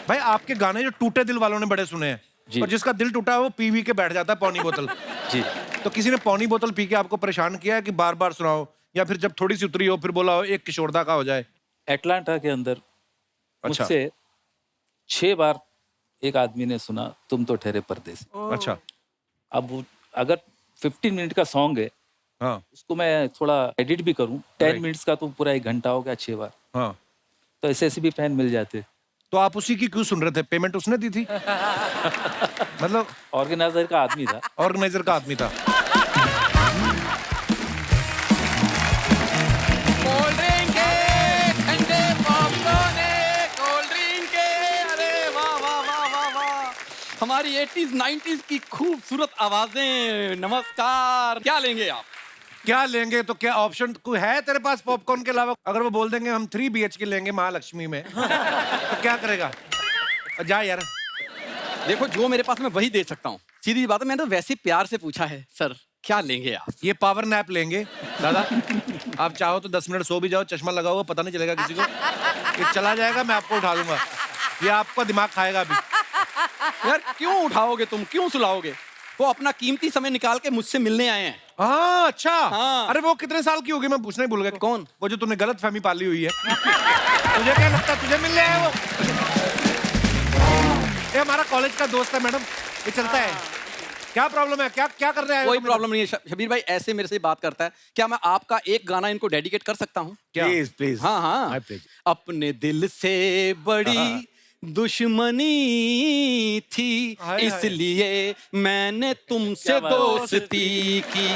भाई आपके गाने जो टूटे दिल वालों ने बड़े सुने हैं, और जिसका दिल टूटा है वो पी के बैठ जाता है पौनी बोतल। जी। तो किसी ने पौनी बोतल पी के आपको परेशान किया है कि बार बार सुनाओ, या फिर जब थोड़ी सी उतरी हो फिर बोला हो एक किशोरदा का हो जाए? एटलांटा के अंदर अच्छा। मुझसे 6 बार एक आदमी ने सुना तुम तो ठहरे परदेसी। अच्छा। अब अगर 15 मिनट का सॉन्ग है, हाँ उसको मैं थोड़ा एडिट भी करूं, 10 Right. मिनट्स का तो पूरा 1 घंटा हो गया 6 बार। हाँ। तो ऐसे भी फैन मिल जाते। तो आप उसी की क्यों सुन रहे थे? पेमेंट उसने दी थी? मतलब ऑर्गेनाइजर का आदमी था। ऑर्गेनाइजर का आदमी था। कोल्ड ड्रिंक है, ठंडे पॉपकॉर्न है, कोल्ड ड्रिंक है, अरे वाह वाह वाह वाह वाह। हमारी 80s 90s की खूबसूरत आवाजें। नमस्कार, क्या लेंगे आप? क्या लेंगे? तो क्या ऑप्शन कोई है तेरे पास पॉपकॉर्न के अलावा? अगर वो बोल देंगे हम 3 BHK लेंगे महालक्ष्मी में, तो क्या करेगा? जा यार। देखो, जो मेरे पास मैं वही दे सकता हूँ। सीधी बात है, मैंने तो वैसे प्यार से पूछा है, सर क्या लेंगे आप? ये पावर नैप लेंगे दादा। आप चाहो तो 10 मिनट सो भी जाओ, चश्मा लगा हुआ, पता नहीं चलेगा किसी को। ये चला जाएगा, मैं आपको उठा लूंगा। ये आपका दिमाग खाएगा अभी। यार क्यों उठाओगे तुम, क्यों सुलाओगे? वो अपना कीमती समय निकाल के मुझसे मिलने आए हैं। हाँ अच्छा। हाँ। अरे वो कितने साल की होगी, मैं पूछना ही भूल गया। कौन? वो जो तूने गलत फहमी पाली हुई है। तुझे क्या लगता है तुझे मिलने आया वो? ये हमारा कॉलेज का दोस्त है मैडम, ये चलता है। क्या प्रॉब्लम है? क्या क्या कर रहे हैं? कोई प्रॉब्लम नहीं है। शबीर भाई ऐसे मेरे से बात करता है, क्या मैं आपका एक गाना इनको डेडिकेट कर सकता हूँ? Please please. हाँ हाँ। My pleasure. अपने दिल से बड़ी दुश्मनी थी, हाय, हाय। इसलिए मैंने तुमसे क्या बात है। दोस्ती की।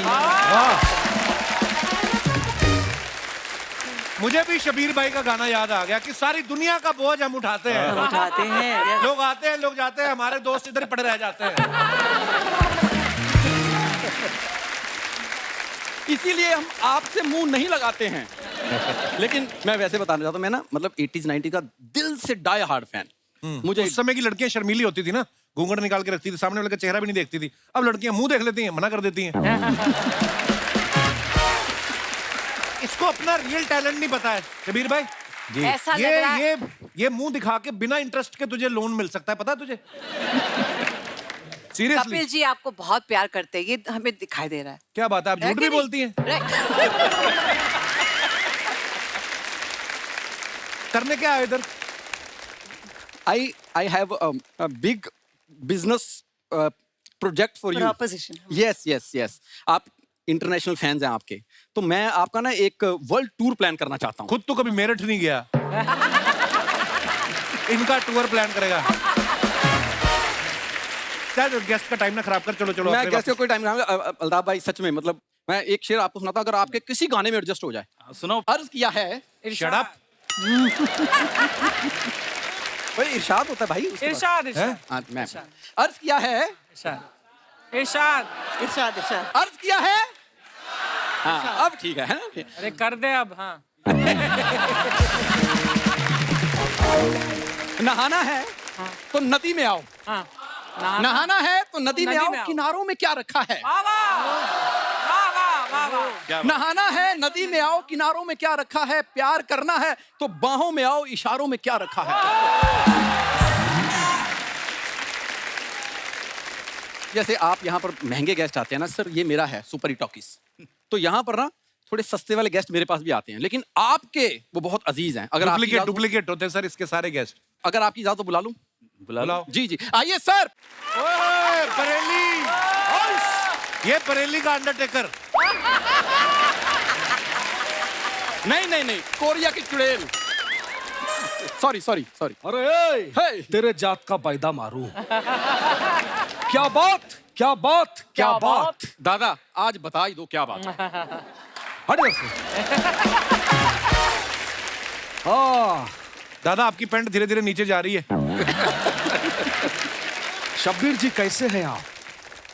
मुझे भी शबीर भाई का गाना याद आ गया कि सारी दुनिया का बोझ हम उठाते हैं। उठाते हैं, yes. लोग आते हैं, लोग जाते हैं, हमारे दोस्त इधर ही पड़े रह जाते हैं। इसीलिए हम आपसे मुंह नहीं लगाते हैं। लेकिन मैं वैसे बताना चाहता हूँ, मैं ना मतलब 80s 90s का दिल से डाई हार्ड फैन। मुझे उस समय की लड़कियां शर्मीली होती थी ना, घूंघट निकाल के रखती थी, सामने वाले का चेहरा भी नहीं देखती थी। अब लड़कियां मुंह देख लेती हैं, मना कर देती हैं। इसको अपना रियल टैलेंट नहीं पता है शबीर भाई। ऐसा लग रहा है ये मुंह दिखा के बिना इंटरेस्ट के तुझे लोन मिल सकता है, पता है तुझे? सीरियसली कपिल जी आपको बहुत प्यार करते हैं, ये हमें दिखाई दे रहा है। क्या बात है, आप झूठ भी बोलती हैं। करने क्या है इधर? I have a big business project for you. Proposition. Yes. आप इंटरनेशनल फैंस हैं आपके, तो मैं आपका ना एक वर्ल्ड टूर प्लान करना चाहता हूँ। खुद तो कभी मेरठ नहीं गया। इनका टूर प्लान करेगा। चल गेस्ट का टाइम ना खराब कर, चलो मैं गेस्ट का कोई टाइम नहीं, अल्ताफ भाई सच में, मतलब मैं एक शेर आपको सुनाता हूं, अगर आपके किसी गाने में एडजस्ट हो जाए। सुनो। अर्ज किया है। Shut up. भाई इरशाद होता है भाई। इरशाद हाँ, मैं अर्ज किया है। इरशाद अर्ज किया है। हाँ अब ठीक है ना? अरे कर दे अब। हाँ नहाना है तो नदी में आओ। हाँ नहाना है तो नदी में आओ, किनारों में क्या रखा है? वाह वाह वाह। नहाना है नदी में आओ, किनारों में क्या रखा है? प्यार करना है तो बाहों में आओ, इशारों में क्या रखा है? जैसे आप यहाँ पर महंगे गेस्ट आते हैं ना सर, ये मेरा है सुपर ही टॉकीज, तो यहाँ पर ना थोड़े सस्ते वाले गेस्ट मेरे पास भी आते हैं, लेकिन आपके वो बहुत अजीज हैं। अगर डुप्लीकेट होते हैं सर इसके सारे गेस्ट। अगर आपकी इजाजत तो बुला लूं। बुलाओ। जी आइए सर। ओए बरेली, ये बरेली का अंडरटेकर। नहीं, कोरिया की चुड़ैल। सॉरी। अरे तेरे जात का पैदा मारू। क्या बात। दादा आज बता ही दो क्या बात। हाँ दादा आपकी पैंट धीरे धीरे नीचे जा रही है। शब्बीर जी कैसे हैं आप?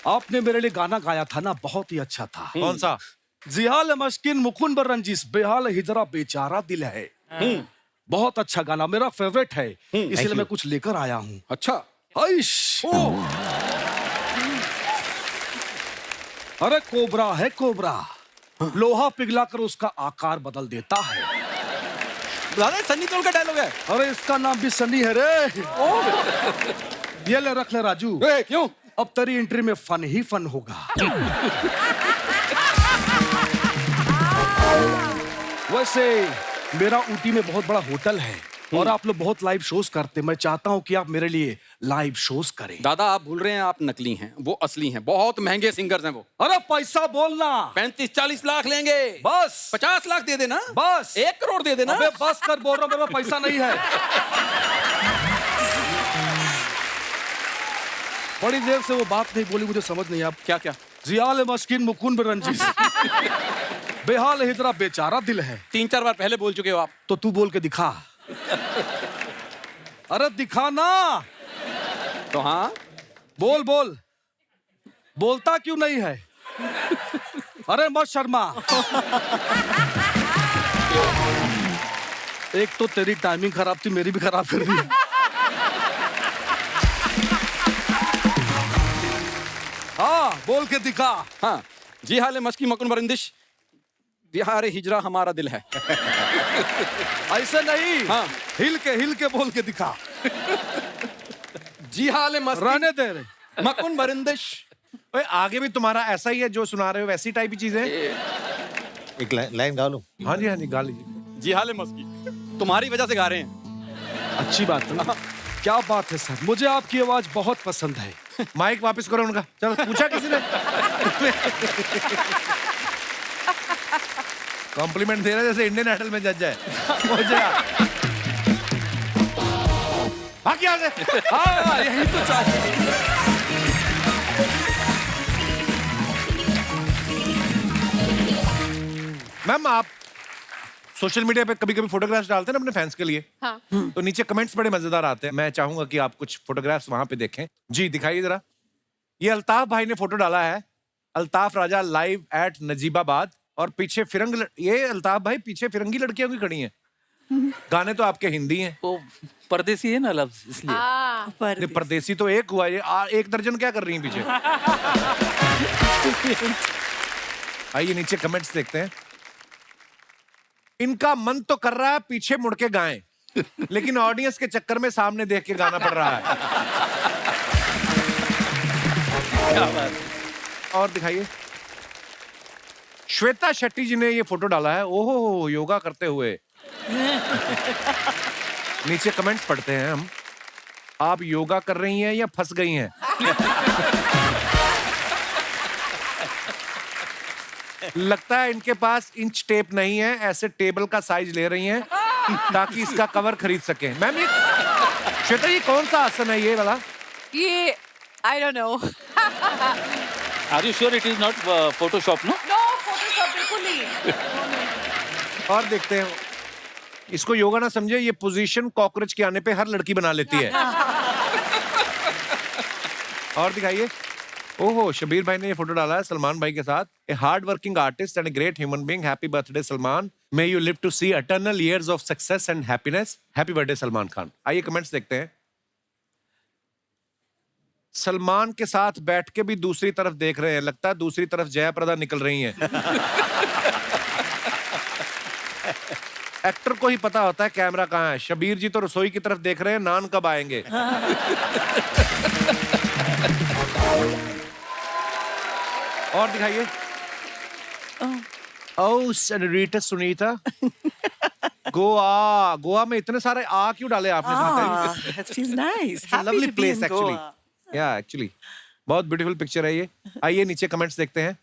आपने मेरे लिए गाना गाया था ना, बहुत ही अच्छा था। कौन सा? जिहाल मस्किन मुकुन बर रंजिश, बेहाल हिजरा बेचारा दिल है। बहुत अच्छा गाना, मेरा फेवरेट है, इसलिए मैं कुछ लेकर आया हूँ। अच्छा। अरे कोबरा है कोबरा, लोहा पिघलाकर उसका आकार बदल देता है। दादा सन्नी देओल का डायलॉग है। अरे इसका नाम भी सन्नी है रे। ये ले रख ले राजू। क्यों? अब तेरी एंट्री में फन ही फन होगा। वैसे मेरा ऊटी में बहुत बड़ा होटल है और आप लोग बहुत लाइव शोज करते हैं, मैं चाहता हूं कि आप मेरे लिए लाइव शोज करें। दादा आप भूल रहे हैं, आप नकली हैं, वो असली हैं, बहुत महंगे सिंगर्स हैं वो। अरे पैसा बोलना। 35-40 लाख लेंगे। बस 50 लाख दे देना। बस 1 करोड़ दे देना। अबे बस कर, बोल रहा हूं, मेरे पास पैसा नहीं है। बड़ी देर से वो बात नहीं बोली, मुझे समझ नहीं। आप क्या? जियाल मस्किन मुकुन रंजिश, बेहाल हिजरा बेचारा दिल है। 3-4 बार पहले बोल चुके हो आप। तो तू बोल के दिखा। अरे दिखा ना। तो हाँ बोल। बोलता क्यों नहीं है? अरे मत शर्मा। एक तो तेरी टाइमिंग खराब थी, मेरी भी खराब कर दी। हाँ बोल के दिखा। हाँ जी हाल मस्की मकुन बरिंदिश, बिहार हिजरा हमारा दिल है। ऐसे नहीं। हाँ हिल के बोल के दिखा। जी हाल मस्की रहने दे रे। मकुन बरिंदिश। ओए आगे भी तुम्हारा ऐसा ही है, जो सुना रहे हो वैसी टाइप की चीजें। एक लाइन गा लूं? हाँ जी गा लीजिए। जी हाल मस्की, तुम्हारी वजह से गा रहे हैं। अच्छी बात है। क्या बात है सर, मुझे आपकी आवाज बहुत पसंद है। माइक वापस करो उनका। चलो पूछा किसी ने? कॉम्प्लीमेंट दे रहा है जैसे इंडियन आइडल में जज है। भाग यहाँ से। हाँ यही तो चाहिए। मैम आप सोशल मीडिया पे कभी कभी फोटोग्राफ्स डालते हैं ना अपने फैंस के लिए। हाँ। तो नीचे कमेंट्स बड़े मजेदार आते हैं, मैं चाहूंगा कि आप कुछ फोटोग्राफ्स वहां पे देखें। जी दिखाइए जरा। ये अल्ताफ भाई ने फोटो डाला है, अल्ताफ राजा लाइव एट नजीबाबाद, और पीछे फिरंग ये अल्ताफ भाई पीछे फिरंगी लड़कियां भी खड़ी हैं। गाने तो आपके हिंदी हैं। वो परदेसी है ना लफ्ज, इसलिए। नहीं, परदेसी तो एक हुआ, ये एक दर्जन क्या कर रही हैं पीछे? आइए नीचे कमेंट्स देखते हैं। इनका मन तो कर रहा है पीछे मुड़ के गाएं, लेकिन ऑडियंस के चक्कर में सामने देख के गाना पड़ रहा है। क्या बात। और दिखाइए। श्वेता शेट्टी जी ने ये फोटो डाला है, ओहो योगा करते हुए। नीचे कमेंट्स पढ़ते हैं हम। आप योगा कर रही हैं या फंस गई हैं? लगता है इनके पास इंच टेप नहीं है, ऐसे टेबल का साइज ले रही हैं ताकि इसका कवर खरीद सकें। मैम ये श्वेता, ये कौन सा आसन है ये वाला? ये I don't know. Are you sure it is not Photoshop? No no Photoshop बिल्कुल नहीं। और देखते हैं। इसको योगा ना समझे, ये पोजीशन कॉकरोच के आने पे हर लड़की बना लेती है। और दिखाइए। ओहो, शबीर भाई ने ये फोटो डाला है सलमान भाई के साथ। A hard working artist and a great human being, happy birthday Salman, may you live to see eternal years of success and happiness, happy birthday Salman Khan. आइए कमेंट्स देखते हैं। सलमान के साथ बैठ के भी दूसरी तरफ देख रहे हैं, लगता है दूसरी तरफ जयाप्रदा निकल रही हैं। एक्टर को ही पता होता है कैमरा कहाँ है। शबीर जी तो रसोई की तरफ देख रहे हैं, नान कब आएंगे। और दिखाइए। ओह सेनोरिटा सुनीता। गोवा में इतने सारे आ क्यों डाले आपने? That feels nice. Happy lovely to be place in actually. Goa. या एक्चुअली बहुत ब्यूटीफुल पिक्चर है ये। आइए नीचे कमेंट्स देखते हैं।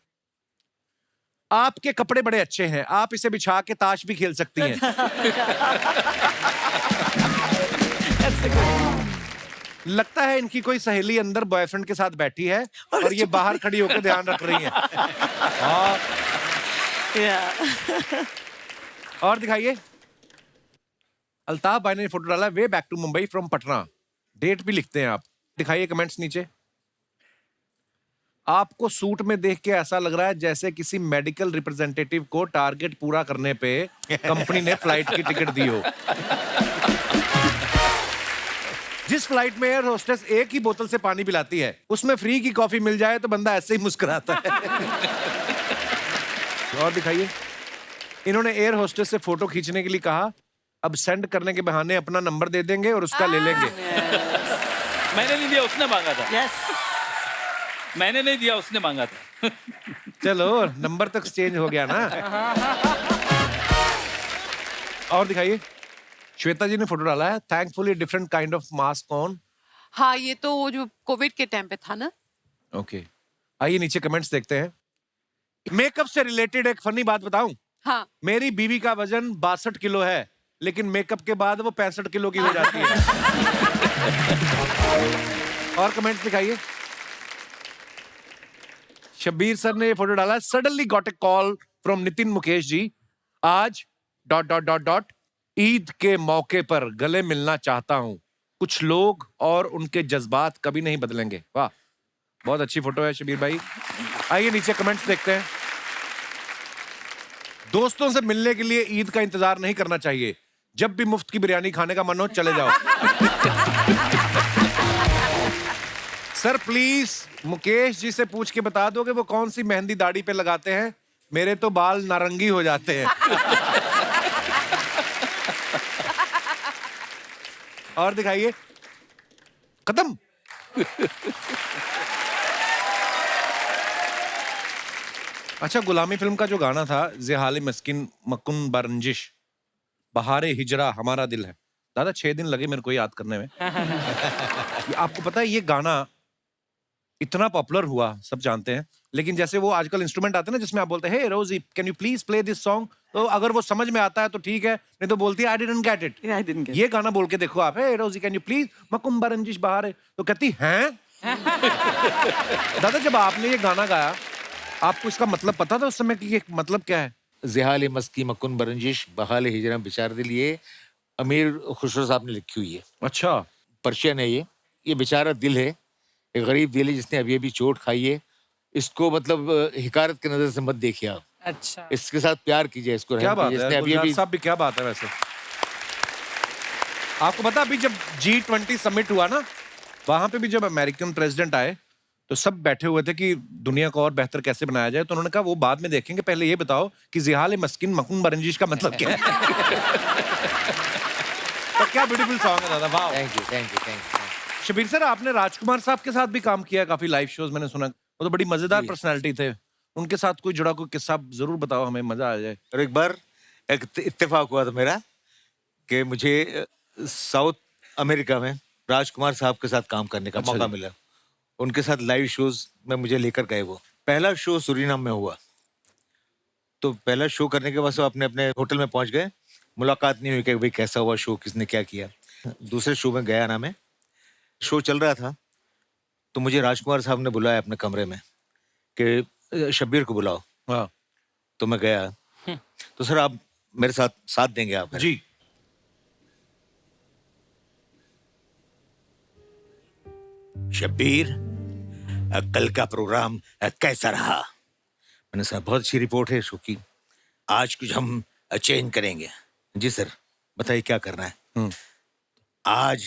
आपके कपड़े बड़े अच्छे हैं, आप इसे बिछा के ताश भी खेल सकती हैं। लगता है इनकी कोई सहेली अंदर बॉयफ्रेंड के साथ बैठी है और ये बाहर खड़ी होकर ध्यान रख रही हैं। हाँ। और दिखाइए। अल्ताफ भाई ने फोटो डाला, way back to Mumbai from Patna. Date भी लिखते हैं आप। दिखाइए कमेंट्स नीचे। आपको सूट में देख के ऐसा लग रहा है जैसे किसी मेडिकल रिप्रेजेंटेटिव को टारगेट पूरा करने पे कंपनी ने फ्लाइट की टिकट दी हो। जिस फ्लाइट में एयर होस्टेस एक ही बोतल से पानी पिलाती है, उसमें फ्री की कॉफी मिल जाए तो बंदा ऐसे ही मुस्कुराता है। और दिखाइए। इन्होंने एयर होस्टेस से फोटो खींचने के लिए कहा, अब सेंड करने के बहाने अपना नंबर दे देंगे और उसका ले लेंगे। मैंने नहीं दिया, उसने मांगा था। Yes. मैंने नहीं दिया, उसने मांगा था। चलो नंबर तक एक्सचेंज हो गया ना। और दिखाइए। श्वेता जी ने फोटो डाला है, thankfully different kind of mask on. हाँ, ये तो वो जो कोविड के टाइम पे था ना। ओके। आइए नीचे कमेंट्स देखते हैं। मेकअप से रिलेटेड एक फनी बात बताऊं। हाँ। मेरी बीवी का वजन 62 किलो है, लेकिन मेकअप के बाद वो 65 किलो की हो जाती है। और कमेंट्स दिखाइए। शब्बीर सर ने ये फोटो डाला, suddenly got a call from Nitin Mukesh ji, आज ... ईद के मौके पर गले मिलना चाहता हूं। कुछ लोग और उनके जज्बात कभी नहीं बदलेंगे। वाह, बहुत अच्छी फोटो है शब्बीर भाई। आइए नीचे कमेंट्स देखते हैं। दोस्तों से मिलने के लिए ईद का इंतजार नहीं करना चाहिए, जब भी मुफ्त की बिरयानी खाने का मन हो चले जाओ। सर प्लीज मुकेश जी से पूछ के बता दो कि वो कौन सी मेहंदी दाढ़ी पे लगाते हैं, मेरे तो बाल नारंगी हो जाते हैं। और दिखाइए। खत्म। अच्छा, गुलामी फिल्म का जो गाना था, ज़ेहाली मस्किन मकुन बरंजिश, बहारे हिजरा हमारा दिल है। दादा 6 दिन लगे मेरे को याद करने में। आपको पता है ये गाना इतना पॉपुलर हुआ, सब जानते हैं, लेकिन जैसे वो आजकल इंस्ट्रूमेंट आते हैं ना जिसमें आप बोलते हैं, हे रोजी can you please play this song, तो अगर वो समझ में आता है तो ठीक है, नहीं तो बोलती है आई डिडंट गेट इट। ये गाना बोल के देखो आप, हे रोजी कैन यू प्लीज मकुम बरंजिश बहारे, तो कहती हैं। दादा जब आपने ये गाना गाया, आपको इसका मतलब पता था उस समय कि ये मतलब क्या है? ज़ेहाली मस्की मकुन बरंजिश बहाल हिजरा बेचार दिल, ये अमीर खुसरो साहब ने लिखी हुई है। अच्छा। पर्शियन है ये बेचारा दिल है, एक गरीब दिल है जिसने अभी अभी चोट खाई है। इसको मतलब हिकारत की नजर से मत देखिए आप। अच्छा। इसके साथ प्यार कीजिए, इसको क्या बात जिसने है अभी अभी साहब भी, क्या बात है वैसे। आपको पता अभी जब G20 समिट हुआ ना, वहां पे भी जब अमेरिकन प्रेसिडेंट आए तो सब बैठे हुए थे कि दुनिया को और बेहतर कैसे बनाया जाए, तो उन्होंने कहा वो बाद में देखेंगे, पहले ये बताओ कि जिहाल मस्किन मखून बरंजिश का मतलब क्या है। तो क्या ब्यूटीफुल सॉन्ग है दादा, वाह। Thank you thank you thank you. Shabir sir, आपने राजकुमार साहब के साथ भी काम किया है काफी लाइव शोज, मैंने सुना। वो तो बड़ी मजेदार पर्सनालिटी थे। उनके साथ कोई जुड़ा कोई किस्सा जरूर बताओ, हमें मजा आ जाए। और एक बार एक इत्तेफाक हुआ था मेरा कि मुझे साउथ अमेरिका में राजकुमार साहब के साथ काम करने का मौका मिला। उनके साथ लाइव शोज में मुझे लेकर गए। वो पहला शो सूरीनाम में हुआ, तो पहला शो करने के बाद सब अपने अपने होटल में पहुंच गए। मुलाकात नहीं हुई कि भाई कैसा हुआ शो, किसने क्या किया। दूसरे शो में गया ना मैं, शो चल रहा था तो मुझे राजकुमार साहब ने बुलाया अपने कमरे में कि शब्बीर को बुलाओ। हाँ। तो मैं गया। तो सर आप मेरे साथ साथ देंगे आप? जी। शब्बीर, कल का प्रोग्राम कैसा रहा? मैंने कहा बहुत अच्छी रिपोर्ट है शो की, आज कुछ हम चेंज करेंगे। जी सर, बताइए क्या करना है? आज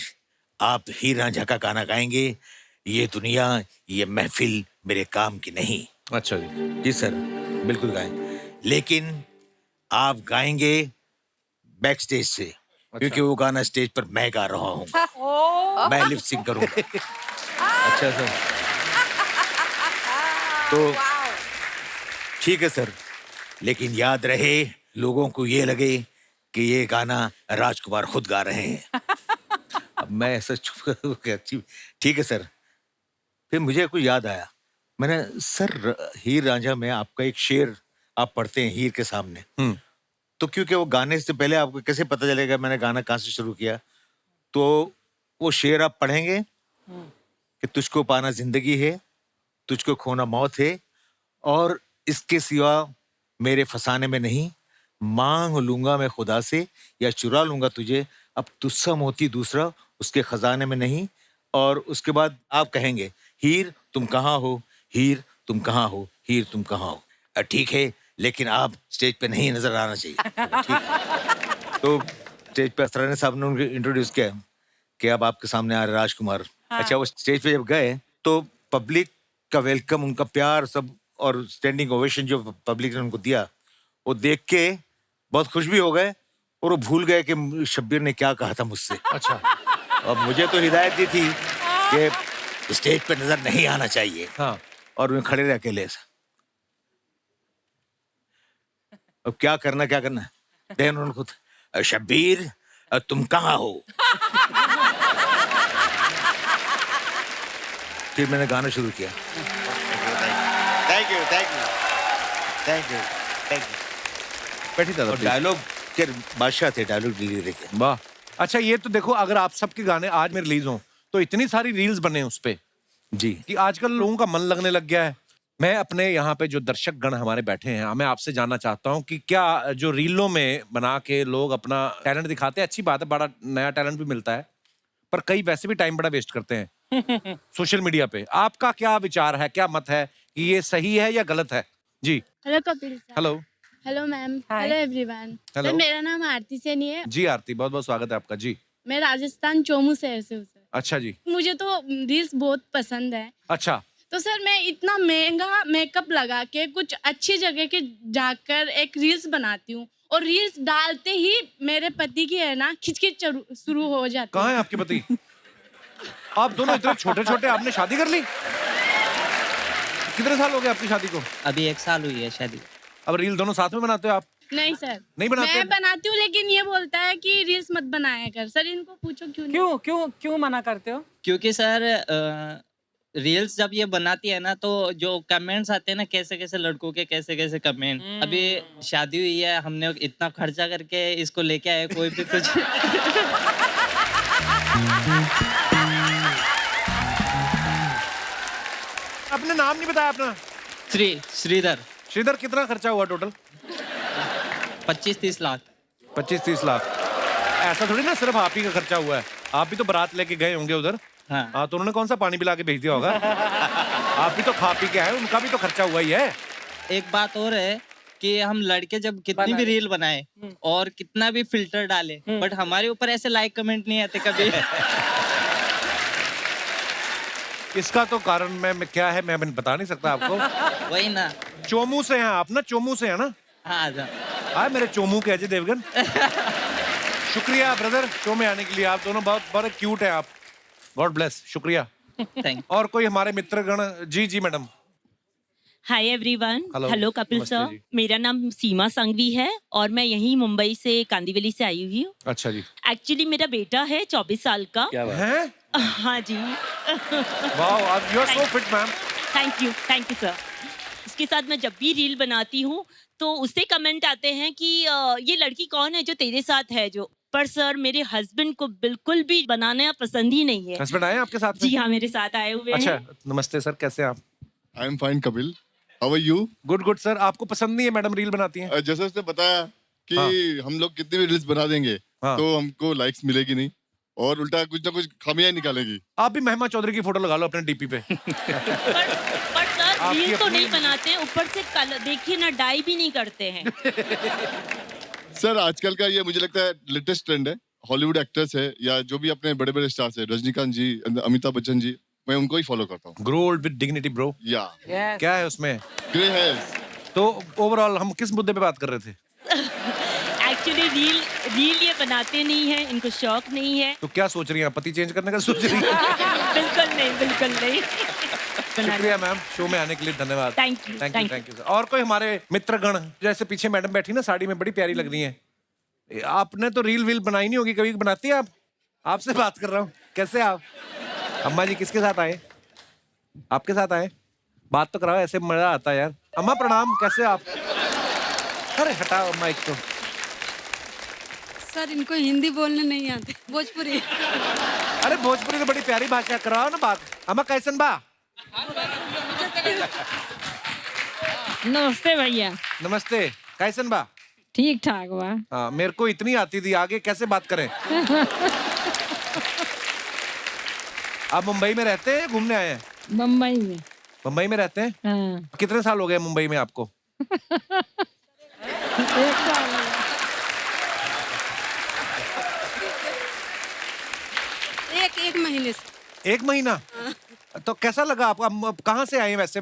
आप हीर रांझा का गाना गाएंगे, ये दुनिया ये महफिल मेरे काम की नहीं। अच्छा जी। जी सर, बिल्कुल गाएं, लेकिन आप गाएंगे बैक स्टेज से, क्योंकि वो गाना स्टेज पर मैं गा रहा हूँ। मैं लिप सिंक करूंगा। अच्छा सर, तो ठीक है सर, लेकिन याद रहे लोगों को ये लगे कि ये गाना राजकुमार खुद गा रहे हैं। अब मैं ऐसा चुप, ठीक है सर। फिर मुझे कुछ याद आया, मैंने सर हीर रांझा में आपका एक शेर आप पढ़ते हैं हीर के सामने, तो क्योंकि वो गाने से पहले आपको कैसे पता चलेगा मैंने गाना कहाँ से शुरू किया? तो वो शेर आप पढ़ेंगे कि तुझको पाना जिंदगी है, तुझको खोना मौत है, और इसके सिवा मेरे फसाने में नहीं, मांग लूंगा मैं खुदा से या चुरा लूंगा तुझे, अब तुझसा मोती दूसरा उसके खजाने में नहीं। और उसके बाद आप कहेंगे हीर तुम कहाँ हो, हीर तुम कहाँ हो, हीर तुम कहाँ हो। ठीक है, लेकिन आप स्टेज पे नहीं नजर आना चाहिए। ठीक है? तो स्टेज पे असरानी साहब ने उनको इंट्रोड्यूस किया कि अब आपके सामने आ रहे राजकुमार। अच्छा, वो स्टेज पे जब गए तो पब्लिक का वेलकम, उनका प्यार सब, और स्टैंडिंग ओवेशन जो पब्लिक ने उनको दिया, वो देख के बहुत खुश भी हो गए और वो भूल गए कि शब्बीर ने क्या कहा था मुझसे। अच्छा। और मुझे तो हिदायत दी थी कि स्टेज पे नजर नहीं आना चाहिए। हाँ। और मैं खड़े रहे अकेले से। अब क्या करना देन उन्होंने खुद, शब्बीर तुम कहाँ हो? फिर मैंने गाना शुरू किया। Thank you thank you thank you thank you. बैठी दादा। डायलॉग के बादशाह थे, डायलॉग डिलीवरी के। वाह। अच्छा, ये तो देखो, अगर आप सबके गाने आज में रिलीज हों तो इतनी सारी रील्स बने उस पे जी कि आजकल लोगों का मन लगने लग गया है। मैं अपने यहाँ पे जो दर्शक गण हमारे बैठे हैं, मैं आपसे जानना चाहता हूँ कि क्या जो रीलों में बना के लोग अपना टैलेंट दिखाते हैं, अच्छी बात है, बड़ा नया टैलेंट भी मिलता है, पर कई वैसे भी टाइम बड़ा वेस्ट करते हैं सोशल मीडिया पे। आपका क्या विचार है, क्या मत है कि ये सही है या गलत है? जी। Hello Kapil sir. Hello. Hello ma'am. Hello everyone. Hello. Sir मेरा नाम आरती सैनी है। जी आरती, बहुत बहुत स्वागत है आपका। जी। मैं राजस्थान चोमू शहर से हूँ सर। अच्छा जी। मुझे तो रील्स बहुत पसंद है। अच्छा। तो सर मैं इतना महंगा मेकअप लगा के कुछ अच्छी जगह के जाकर एक रील्स बनाती हूँ, और रील्स डालते ही मेरे पति की है ना खिचखिच शुरू हो जाती है। कहाँ है आपके पति? आप दोनों इतने छोटे छोटे, आपने शादी कर ली? कितने साल हो गए आपकी शादी को? अभी 1 साल हुई है शादी। अब रील दोनों साथ में बनाते हो आप? नहीं सर, नहीं बनाते? मैं बनाती हूँ, लेकिन ये बोलता है कि रील्स मत बनाया कर। सर इनको पूछो क्यों नहीं? क्यों क्यों क्यों मना करते हो? क्योंकि सर रील्स जब ये बनाती है ना, तो जो कमेंट्स आते हैं ना, कैसे कैसे लड़कों के कैसे कैसे कमेंट। अभी शादी हुई है, हमने इतना खर्चा करके इसको लेके आए, कोई भी कुछ अपने नाम नहीं बताया अपना? श्रीधर। श्रीधर, कितना खर्चा हुआ टोटल? 25-30 लाख। 25-30 लाख। ऐसा थोड़ी ना सिर्फ आप ही का खर्चा हुआ है, आप भी तो बारात लेके गए होंगे उधर। हाँ, तो उन्होंने कौन सा पानी पिला के भेज दिया होगा? आप भी तो खा पी के आए, उनका भी तो खर्चा हुआ ही है। एक बात और है कि हम लड़के जब कितनी भी रील बनाए और कितना भी फिल्टर डाले, बट हमारे ऊपर ऐसे लाइक कमेंट नहीं आते कभी। इसका तो कारण मैं क्या है मैं बता नहीं सकता आपको। वही ना, चोमू से हैं आप ना, चोमू से है ना? हाँ जा। हाँ मेरे चोमू के अजय देवगन। शुक्रिया ब्रदर शो में आने के लिए, आप दोनों बहुत बड़े क्यूट हैं आप। गॉड ब्लेस, शुक्रिया। थैंक और कोई हमारे मित्रगण? जी जी madam. Hi everyone, Hello, hello Kapil नमस्ते सर। जी। मेरा नाम सीमा संघवी है और मैं यहीं मुंबई से कांदीवली से आई हुई हूँ। अच्छा जी। एक्चुअली मेरा बेटा है 24 साल का। क्या बात है? हाँ जी। Wow, you are so fit ma'am. Thank you sir. इसके साथ मैं जब भी रील बनाती हूँ तो उससे कमेंट आते हैं कि ये लड़की कौन है जो तेरे साथ है जो, पर सर मेरे हस्बैंड को बिल्कुल भी बनाना पसंद ही नहीं है। हस्बैंड आए आपके साथ में? जी हाँ, मेरे साथ आए हुए हैं। अच्छा, नमस्ते सर, कैसे हैं आप? I am fine Kapil, how are you? Good good sir. आपको पसंद नहीं है मैडम रील बनाती हैं? जैसे उसने बताया कि हम लोग कितनी भी रील्स बना देंगे तो हमको लाइक्स मिलेगी नहीं और उल्टा कुछ ना कुछ खामियां निकालेगी। आप भी महिमा चौधरी की फोटो लगा लो अपने डीपी पे। पर सर आपकी रील तो अपनी- नहीं बनाते, ऊपर से कलर देखिए ना, डाई भी नहीं करते हैं। सर आजकल का ये मुझे लगता है लेटेस्ट ट्रेंड है, हॉलीवुड एक्टर्स है या जो भी अपने बड़े बड़े स्टार्स है, रजनीकांत जी, अमिताभ बच्चन जी, मैं उनको ही फॉलो करता हूँ। Grow old with dignity bro. या क्या है उसमें? Grey hairs. तो ओवरऑल हम किस मुद्दे पे बात कर रहे थे? एक्चुअली रील ये बनाते नहीं है, इनको शौक नहीं है। तो क्या सोच रही हैं, पति चेंज करने का सोच रही हैं? बिल्कुल नहीं, बिल्कुल नहीं। शुक्रिया मैम, शो में आने के लिए धन्यवाद। Thank you, thank thank you sir. और कोई हमारे मित्रगण? जैसे पीछे मैडम बैठी ना साड़ी में, बड़ी प्यारी लग रही है। आपने तो रील वील बनाई नहीं होगी कभी, बनाती है आप? आपसे बात कर रहा हूँ। कैसे आप? अम्मा जी किसके साथ आए? आपके साथ आए? बात तो कराओ, ऐसे मजा आता है यार। अम्मा प्रणाम, कैसे आप? अरे हटाओ माइक तो। सर इनको हिंदी बोलने नहीं आते, भोजपुरी। अरे भोजपुरी तो बड़ी प्यारी भाषा, कराओ ना बात। अम्मा कैसन बा? नमस्ते भैया। नमस्ते, कैसन बा? ठीक ठाक बा। हाँ, मेरे को इतनी आती थी, आगे कैसे बात करें? आप मुंबई में रहते हैं, घूमने आए हैं? मुंबई में। मुंबई में रहते हैं? हाँ। कितने साल हो गए मुंबई में आपको? एक साल हो गया। एक महीने से। 1 महीना? तो कैसा लगा आपको? आप कहाँ से आए हैं वैसे?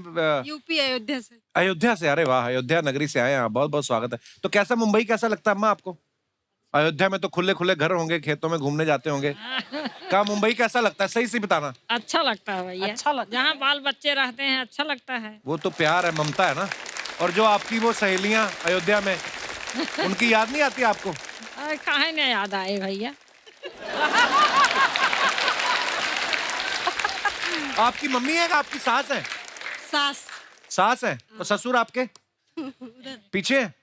यूपी अयोध्या से। अयोध्या से? अरे वाह, अयोध्या नगरी से आए हैं आप, बहुत बहुत स्वागत है। तो कैसा मुंबई कैसा लगता है अम्मा आपको? अयोध्या में तो खुले खुले घर होंगे, खेतों में घूमने जाते होंगे। क्या मुंबई कैसा लगता है, सही से बताना। अच्छा लगता है भैया। अच्छा लगता है। जहाँ बाल बच्चे रहते हैं अच्छा लगता है। वो तो प्यार है, ममता है ना। और जो आपकी वो सहेलियां अयोध्या में, उनकी याद नहीं आती आपको? अरे काहे नहीं याद आए भैया। आपकी मम्मी है कि आपकी सास है? सास। सास है? तो ससुर आपके पीछे है?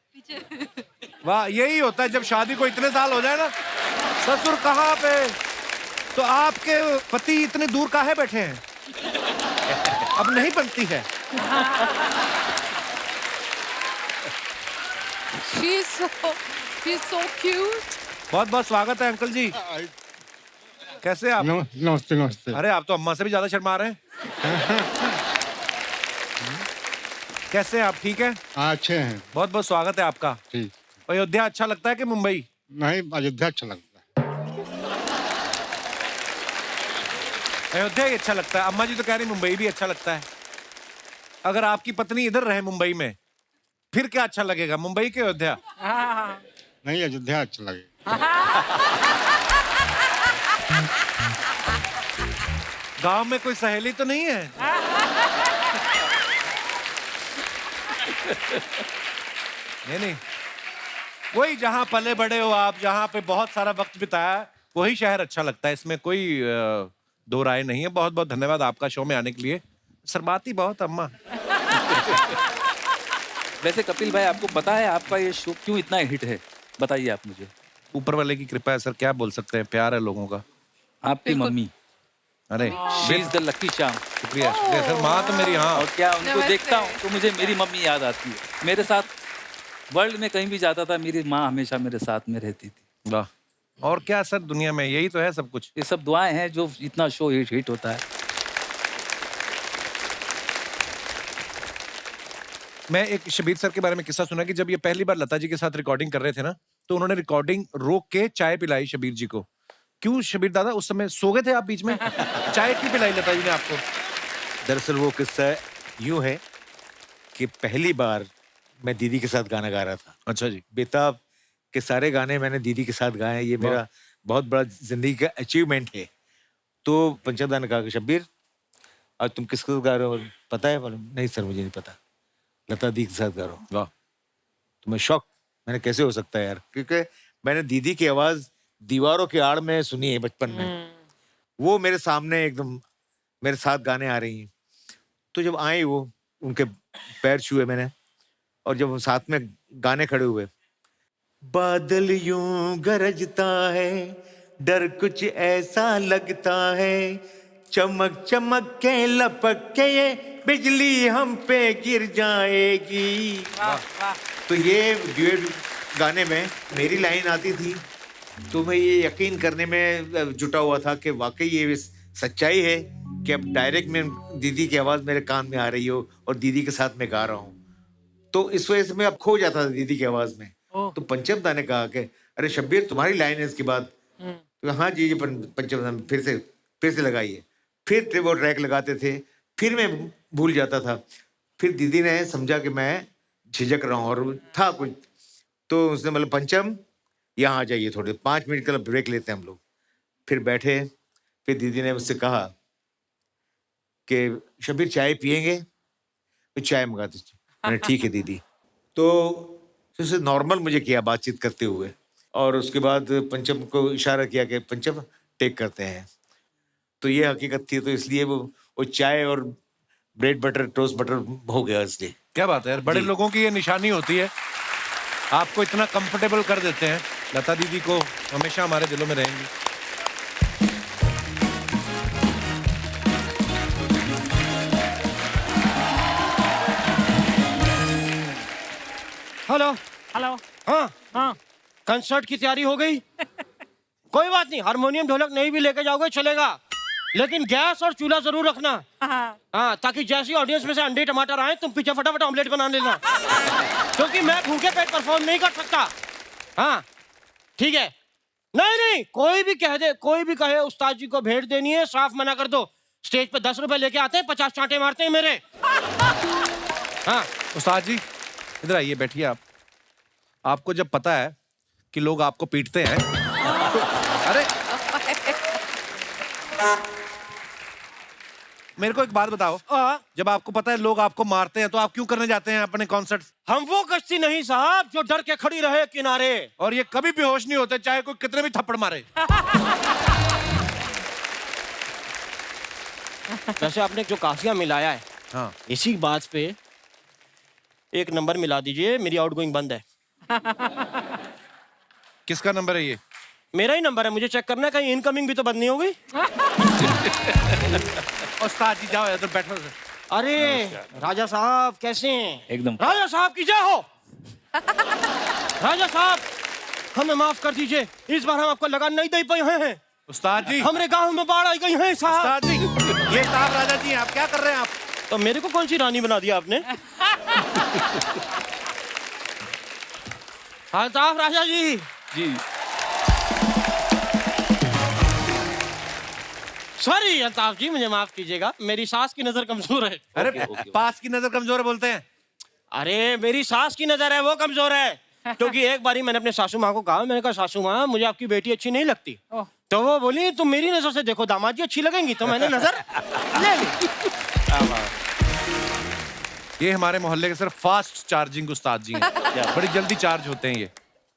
वाह, यही होता है जब शादी को इतने साल हो जाए ना, ससुर कहाँ पे। तो आपके पति इतने दूर काहे बैठे हैं? अब नहीं बनती है। She's so cute. बहुत बहुत स्वागत है अंकल जी। कैसे आप? नमस्ते नमस्ते। अरे आप तो अम्मा से भी ज्यादा शर्मा रहे हैं। कैसे हैं आप, ठीक है? अच्छे हैं। बहुत बहुत स्वागत है आपका। ठीक। अयोध्या अच्छा लगता है कि मुंबई? नहीं, अयोध्या अच्छा लगता है। अयोध्या ही अच्छा लगता है। अम्मा जी तो कह रही मुंबई भी अच्छा लगता है। अगर आपकी पत्नी इधर रहे मुंबई में, फिर क्या अच्छा लगेगा, मुंबई के अयोध्या? नहीं, अयोध्या अच्छा लगेगा। गांव में कोई सहेली तो नहीं है? नहीं, वही जहां पले बड़े हो आप, जहां पे बहुत सारा वक्त बिताया, वही शहर अच्छा लगता है। इसमें कोई दो राय नहीं है। बहुत बहुत धन्यवाद आपका शो में आने के लिए। शर्माती बहुत अम्मा। वैसे कपिल भाई, आपको पता है आपका ये शो क्यों इतना हिट है? बताइए आप मुझे। ऊपर वाले की कृपा है सर, क्या बोल सकते हैं, प्यार है लोगों का। आपकी मम्मी, अरे she is the lucky charm. शुक्रिया शुक्रिया सर। माँ तो मेरी, हाँ। और क्या उनको देखता हूँ तो मुझे मेरी मम्मी याद आती है। मेरे साथ वर्ल्ड में कहीं भी जाता था, मेरी माँ हमेशा मेरे साथ में रहती थी। वाह, और क्या सर, दुनिया में यही तो है सब कुछ। ये सब दुआएं हैं जो इतना शो हिट होता है। मैं एक शबीर सर के बारे में किस्सा सुना कि जब ये पहली बार लता जी के साथ रिकॉर्डिंग कर रहे थे ना, तो उन्होंने रिकॉर्डिंग रोक के चाय पिलाई शबीर जी को। क्यों शबीर दादा, उस समय सो गए थे आप बीच में? चाय क्यों पिलाई लता जी ने आपको? दरअसल वो किस्सा यूं है कि पहली बार मैं दीदी के साथ गाना गा रहा था। अच्छा जी। बेताब के सारे गाने मैंने दीदी के साथ गाए हैं, ये मेरा बहुत बड़ा जिंदगी का अचीवमेंट है। तो पंचमदा ने कहा कि शब्बीर आज तुम किसके साथ गा रहे हो, पता है? बोले नहीं सर मुझे नहीं पता, लता दी के साथ गा रहा हूँ। वाह! तो मैं शॉक, मैंने कैसे हो सकता है यार, क्योंकि मैंने दीदी की आवाज दीवारों की आड़ में सुनी है बचपन में, वो मेरे सामने एकदम मेरे साथ गाने आ रही हैं। तो जब आई वो, उनके पैर छुए मैंने, और जब साथ में गाने खड़े हुए, बादल यूं गरजता है, डर कुछ ऐसा लगता है, चमक चमक के लपक के ये बिजली हम पे गिर जाएगी। तो ये ड्यूएट गाने में मेरी लाइन आती थी, तो मैं ये यकीन करने में जुटा हुआ था कि वाकई ये सच्चाई है कि अब डायरेक्ट में दीदी की आवाज़ मेरे कान में आ रही हो और दीदी के साथ मैं गा रहा हूँ। तो इस वजह से मैं अब खो जाता था दीदी की आवाज़ में। तो पंचमदा ने कहा कि अरे शब्बीर तुम्हारी लाइन है इसके बाद। तो हाँ जी पंचमदा फिर से लगाइए। फिर वो ट्रैक लगाते थे, फिर मैं भूल जाता था। फिर दीदी ने समझा कि मैं झिझक रहा हूँ और था कुछ, तो उसने मतलब पंचम यहाँ आ जाइए, थोड़े 5 मिनट का ब्रेक लेते हैं हम लोग। फिर बैठे, फिर दीदी ने मुझसे कहा कि शब्बीर चाय पियेंगे? तो चाय मंगा दीजिए। मैंने ठीक है दीदी। तो उससे नॉर्मल मुझे किया बातचीत करते हुए, और उसके बाद पंचम को इशारा किया कि पंचम टेक करते हैं। तो ये हकीकत थी, तो इसलिए वो चाय और ब्रेड बटर टोस्ट बटर हो गया इसलिए। क्या बात है यार, बड़े लोगों की ये निशानी होती है, आपको इतना कंफर्टेबल कर देते हैं। लता दीदी को हमेशा हमारे दिलों में रहेंगी। Hello hello. हाँ हाँ, कंसर्ट की तैयारी हो गई? कोई बात नहीं, हारमोनियम ढोलक नहीं भी लेके जाओगे चलेगा, लेकिन गैस और चूल्हा जरूर रखना। हाँ, ताकि जैसी ऑडियंस में से अंडे टमाटर आए तुम पीछे फटाफट ऑमलेट बना लेना, क्योंकि मैं भूखे पेट परफॉर्म नहीं कर सकता। हाँ ठीक है। नहीं नहीं, कोई भी कह दे, कोई भी कहे उस्ताद जी को भेंट देनी है, साफ मना कर दो। स्टेज पे 10 रुपए लेके आते हैं, 50 चांटे मारते हैं मेरे। हाँ उस्ताद जी इधर आइए, बैठिए आप। आपको जब पता है कि लोग आपको पीटते हैं तो, अरे मेरे को एक बात बताओ, जब आपको पता है लोग आपको मारते हैं तो आप क्यों करने जाते हैं अपने कॉन्सर्ट? हम वो कश्ती नहीं साहब जो डर के खड़ी रहे किनारे। और ये कभी बेहोश नहीं होते, चाहे कोई कितने भी थप्पड़ मारे। वैसे आपने जो काफिया मिलाया है, हाँ, इसी बात पे एक नंबर मिला दीजिए, मेरी आउटगोइंग बंद है। किसका नंबर है ये? मेरा ही नंबर है, मुझे चेक करना है कहीं इनकमिंग भी तो बंद नहीं हो गई। उस्ताद जी जाओ इधर बैठो। अरे राजा साहब कैसे हैं? एकदम। राजा साहब की जय हो। राजा साहब हमें माफ कर दीजिए, इस बार हम आपको लगान नहीं दे पाए हैं। उस्ताद जी हमारे गांव में बाढ़ आई गई है साहब। उस्ताद जी ये साहब राजा जी आप क्या कर रहे हैं आप? तो मेरे को कौन सी रानी बना दिया आपने? हाँ साहब राजा जी। जी सॉरी अल्ताफ जी, मुझे माफ कीजिएगा, मेरी सास की नजर कमजोर है। अरे पास की नजर कमजोर है बोलते हैं? अरे मेरी सास की नजर है वो कमजोर है, क्योंकि एक बारी मैंने अपने सासू माँ को कहा, मैंने कहा सासू माँ मुझे आपकी बेटी अच्छी नहीं लगती। तो वो बोली तुम मेरी नजर से देखो दामाद जी अच्छी लगेंगी, तो मैंने नजर ले ली। ये हमारे मोहल्ले के सिर्फ फास्ट चार्जिंग उस्ताद जी हैं। बड़ी जल्दी चार्ज होते हैं ये।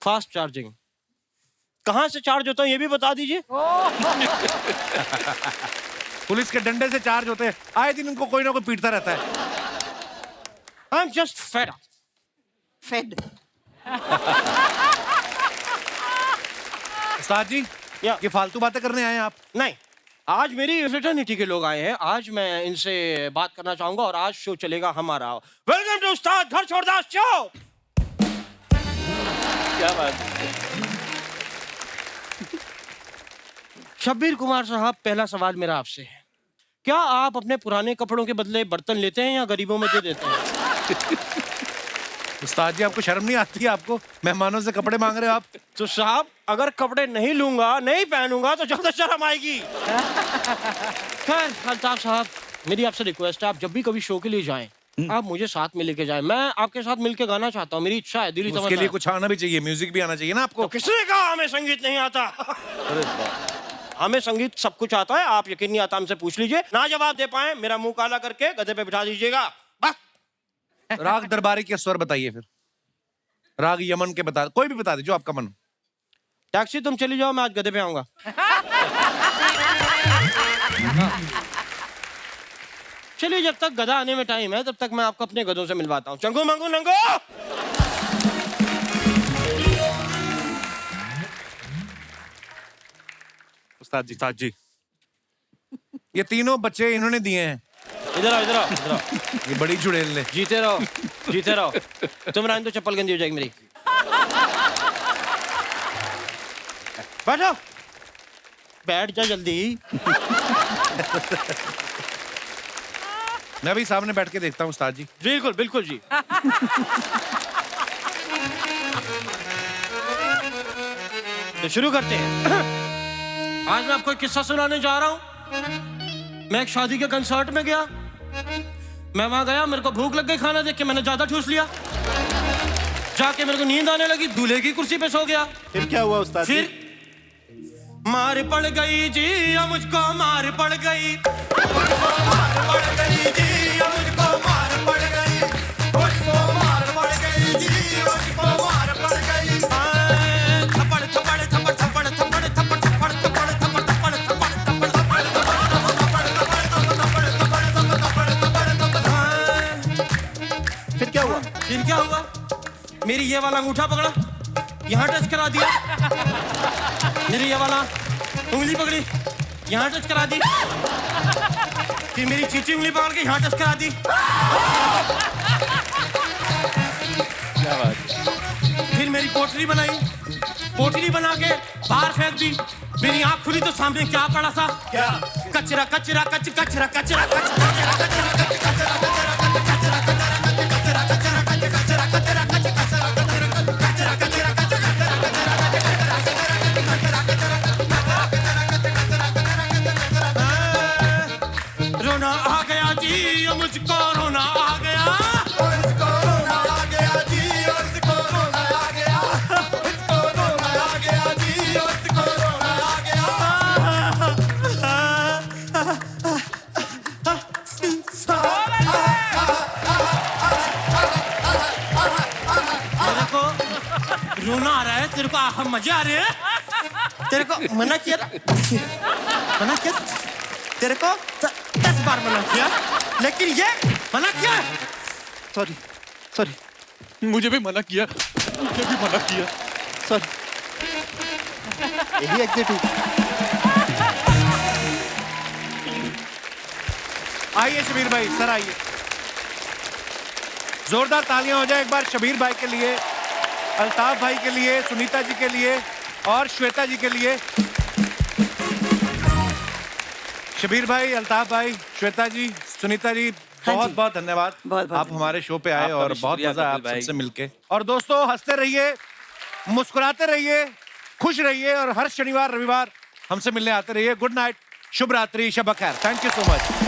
फास्ट चार्जिंग कहाँ से चार्ज होता है ये भी बता दीजिए। पुलिस के डंडे से चार्ज होते हैं, आए दिन उनको कोई ना कोई पीटता रहता है। I'm just fed up. Fed. उस्ताद जी ये फालतू बातें करने आए हैं आप? नहीं, आज मेरी फ्रेटर्निटी के लोग आए हैं, आज मैं इनसे बात करना चाहूंगा और आज शो चलेगा हमारा वेलकम टू उस्ताद घर छोड़दास शो। क्या बात। शब्बीर कुमार साहब, पहला सवाल मेरा आपसे है, क्या आप अपने पुराने कपड़ों के बदले बर्तन लेते हैं या गरीबों में दे देते हैं? उस्ताद जी आपको शर्म नहीं आती है? आपको मेहमानों से कपड़े मांग रहे हो आप? तो साहब अगर कपड़े नहीं लूंगा नहीं पहनूंगा तो ज्यादा शर्म आएगी। खैर अल्ताफ साहब, मेरी आपसे रिक्वेस्ट है, आप जब भी कभी शो के लिए जाएं आप मुझे साथ में लेके जाएं। मैं आपके साथ मिलके गाना चाहता हूँ, मेरी इच्छा है, दिली तमन्ना। उसके लिए कुछ आना भी चाहिए, म्यूजिक भी आना चाहिए ना आपको। तो किसने कहा हमें संगीत नहीं आता? हमें संगीत सब कुछ आता है, आप यकीन नहीं आता हमसे पूछ लीजिए। ना जवाब दे पाए मेरा मुंह काला करके गधे पे बिठा दीजिएगा बस। राग दरबारी के स्वर बताइए फिर, राग यमन के बता, कोई भी बता दे जो आपका मन। टैक्सी तुम चली जाओ, मैं आज गधे पे आऊंगा। चलिए जब तक गधा आने में टाइम है तब तक मैं आपको अपने गधों से मिलवाता हूँ। चंगू मंगू नंगू। उस्ताद जी ये तीनों बच्चे इन्होंने दिए हैं। इधर आओ इधर आओ इधर आओ। ये बड़ी चुड़ैल ने। जीते रहो तुम रहने दो, चप्पल गंदी हो जाएगी मेरी। बैठो, बैठ जा जल्दी। मैं भी सामने बैठ के देखता हूँ उस्ताद जी। बिल्कुल बिल्कुल जी। तो शुरू करते हैं। आज मैं आपको एक किस्सा सुनाने जा रहा हूँ। मैं एक शादी के कंसर्ट में गया, मैं वहां गया, मेरे को भूख लग गई, खाना देख के मैंने ज्यादा ठूस लिया। जाके मेरे को नींद आने लगी, दूल्हे की कुर्सी पे सो गया। फिर क्या हुआ उस्ताद जी? फिर मार पड़ गई जी, मुझको मार पड़ गई, मार पड़ गई जी, मुझको मार पड़ गई, मुझको मार पड़ गई जी, मुझको मार पड़ गई। थप्पड़ थप्पड़ थप्पड़ थप्पड़ थप्पड़ थप्पड़ थप्पड़ थप्पड़ थप्पड़ थप्पड़ थप्पड़ थप्पड़। फिर क्या हुआ? फिर क्या हुआ? मेरी ये वाला अंगूठा पकड़ा, यहाँ टच करा दिया। मेरी ये वाला उंगली पकड़ी, यहाँ टच करा दी। फिर मेरी चीची उंगली पकड़ के यहाँ टच करा दी। क्या बात। फिर मेरी पोटली बनाई, पोटली बना के बाहर फेंक दी। मेरी आंख खुली तो सामने क्या पड़ा था? क्या? कचरा कचरा कच कचरा कचरा कच कचरा कचरा कच कचरा कचरा कच कचरा कचरा कचरा कचरा कच कचरा कचरा कच कचरा कचरा कचरा कचरा। रोना आ गया जी, मुझको रोना आ गया, मुझको रोना आ गया जी, मुझको रोना आ गया, मुझको रोना आ गया जी, मुझको रोना आ गया। तेरे को रोना आ रहा है, तेरे को मजे आ रहे हैं? तेरे को मना किया, मना किया तेरे को 10 बार मना किया, लेकिन ये मना किया। सॉरी मुझे भी मना किया, सॉरी। यही एग्जिट हुई। आइए शबीर भाई, सर आइए। जोरदार तालियां हो जाए एक बार शबीर भाई के लिए, अल्ताफ भाई के लिए, सुनीता जी के लिए और श्वेता जी के लिए। शबीर भाई, अल्ताफ भाई, श्वेता जी, सुनीता जी, बहुत बहुत धन्यवाद। आप हमारे शो पे आए और बहुत मजा आया आप सबसे मिलके। और दोस्तों हंसते रहिए, मुस्कुराते रहिए, खुश रहिए और हर शनिवार रविवार हमसे मिलने आते रहिए। गुड नाइट, शुभ रात्रि, शब खैर। Thank you so much.